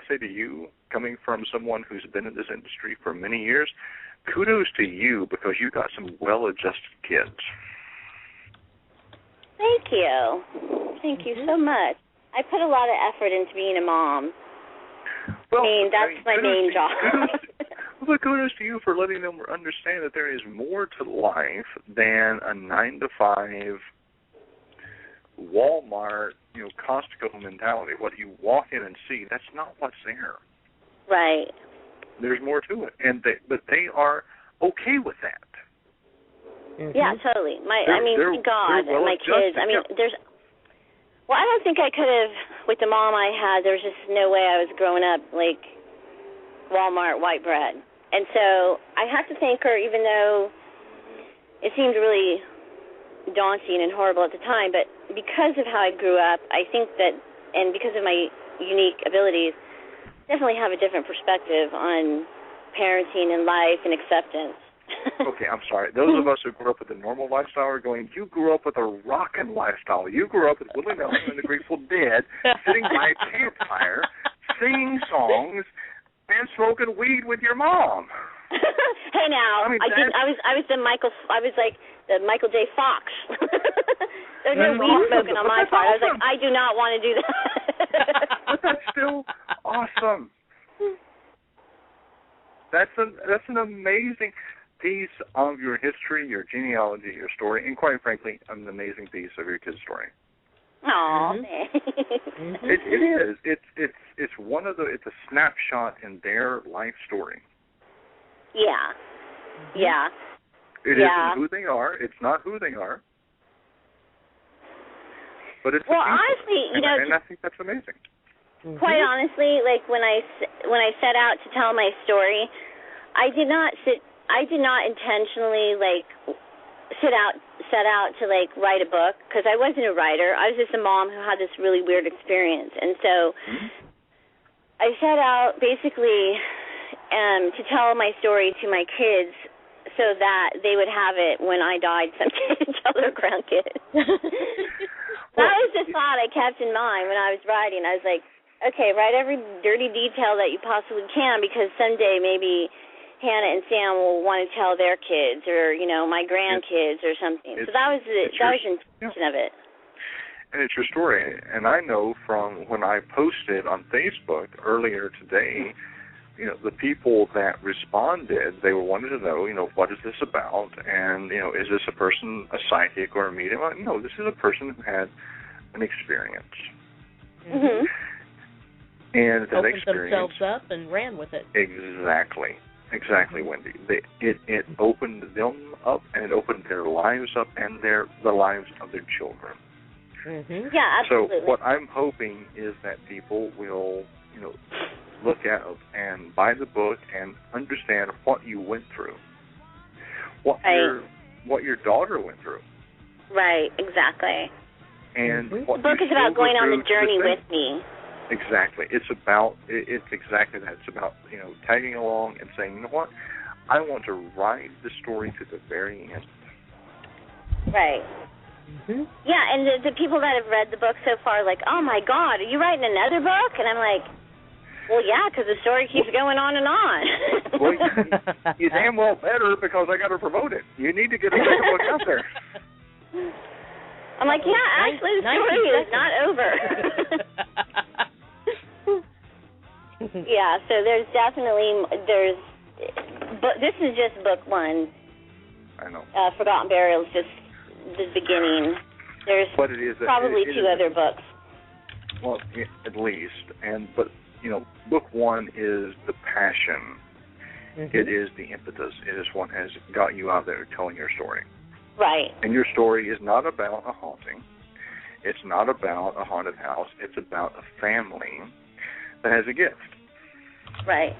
S4: say to you, coming from someone who's been in this industry for many years, kudos to you because you got some well-adjusted kids.
S3: Thank you. Thank you so much. I put a lot of effort into being a mom.
S4: Well,
S3: that's my main job.
S4: Kudos to you for letting them understand that there is more to life than a 9-to-5 Walmart, Costco mentality. What you walk in and see, that's not what's there.
S3: Right.
S4: There's more to it, but they are okay with that.
S3: Mm-hmm. Yeah, totally. My kids. I mean, Well, I don't think I could have, with the mom I had, there was just no way I was growing up like Walmart white bread. And so I have to thank her, even though it seemed really daunting and horrible at the time, but because of how I grew up, I think that, and because of my unique abilities, definitely have a different perspective on parenting and life and acceptance.
S4: Okay, I'm sorry. Those of us who grew up with a normal lifestyle are going, you grew up with a rockin' lifestyle. You grew up with Willie Nelson and the Grateful Dead, sitting by a campfire, singing songs, and smoking weed with your mom.
S3: Hey now, I was the Michael J. Fox. There's no weed smoking on my part. Awesome. I was like, I do not want to do that.
S4: But that's still awesome. That's an amazing piece of your history, your genealogy, your story, and quite frankly, an amazing piece of your kid's story.
S3: Aww.
S4: It is. It's one of the. It's a snapshot in their life story.
S3: Yeah. Yeah.
S4: It isn't who they are. It's not who they are. But it's
S3: honestly,
S4: and I think that's amazing.
S3: Quite honestly, like when I set out to tell my story, I did not intentionally like set out to like write a book, because I wasn't a writer. I was just a mom who had this really weird experience, and so I set out basically to tell my story to my kids so that they would have it when I died someday to tell their grandkids. That was the thought I kept in mind when I was writing. I was like, okay, write every dirty detail that you possibly can, because someday maybe Hannah and Sam will want to tell their kids, or my grandkids or something. So that was the intention of it.
S4: And it's your story. And I know from when I posted on Facebook earlier today, the people that responded, they were wanting to know, what is this about? And, is this a person, a psychic or a medium? No, this is a person who had an experience.
S3: Mm-hmm.
S4: And that
S2: opened
S4: experience
S2: themselves up and ran with it.
S4: Exactly, Wendy. It opened them up, and it opened their lives up, and the lives of their children.
S2: Mm-hmm.
S3: Yeah, absolutely.
S4: So what I'm hoping is that people will, look at and buy the book and understand what you went through, what your daughter went through.
S3: Right. Exactly.
S4: And
S3: the book is about going on the journey with me.
S4: Exactly. It's exactly that. It's about, tagging along and saying, you know what, I want to ride the story to the very end.
S3: Right. Mm-hmm. Yeah, and the people that have read the book so far are like, oh my God, are you writing another book? And I'm like, well, yeah, because the story keeps going on and on.
S4: Well, you damn well better, because I got to promote it. You need to get a second book out there.
S3: I'm like, yeah, actually, the story is not over. Yeah, so there's but this is just book one.
S4: I know.
S3: Forgotten Burial is just the beginning. There's probably two other books.
S4: Well, at least, but book one is the passion. Mm-hmm. It is the impetus. It is what has got you out there telling your story.
S3: Right.
S4: And your story is not about a haunting. It's not about a haunted house. It's about a family that has a gift.
S3: Right.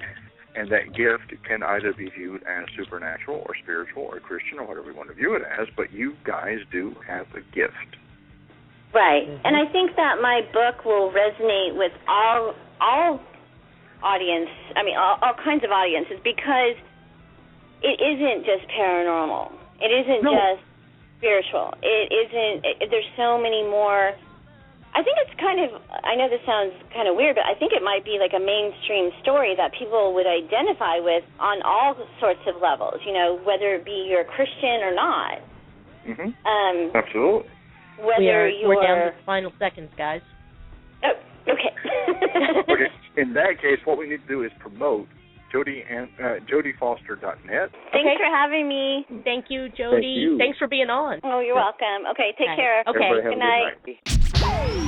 S4: And that gift can either be viewed as supernatural or spiritual or Christian or whatever you want to view it as, but you guys do have a gift.
S3: Right. Mm-hmm. And I think that my book will resonate with all audience, all kinds of audiences, because it isn't just paranormal. It isn't just spiritual. It isn't, there's so many more. I think it's I know this sounds kind of weird, but I think it might be like a mainstream story that people would identify with on all sorts of levels, whether it be you're a Christian or not.
S4: Mm-hmm. Absolutely.
S3: We're
S2: down to the final seconds, guys.
S3: Oh, okay.
S4: Okay. In that case, what we need to do is promote JodiFoster.net.
S3: Thanks for having me.
S2: Thank you, Jodi.
S4: Thank you.
S2: Thanks for being on.
S3: Oh, you're welcome. Okay, take care.
S2: Okay.
S4: Good night.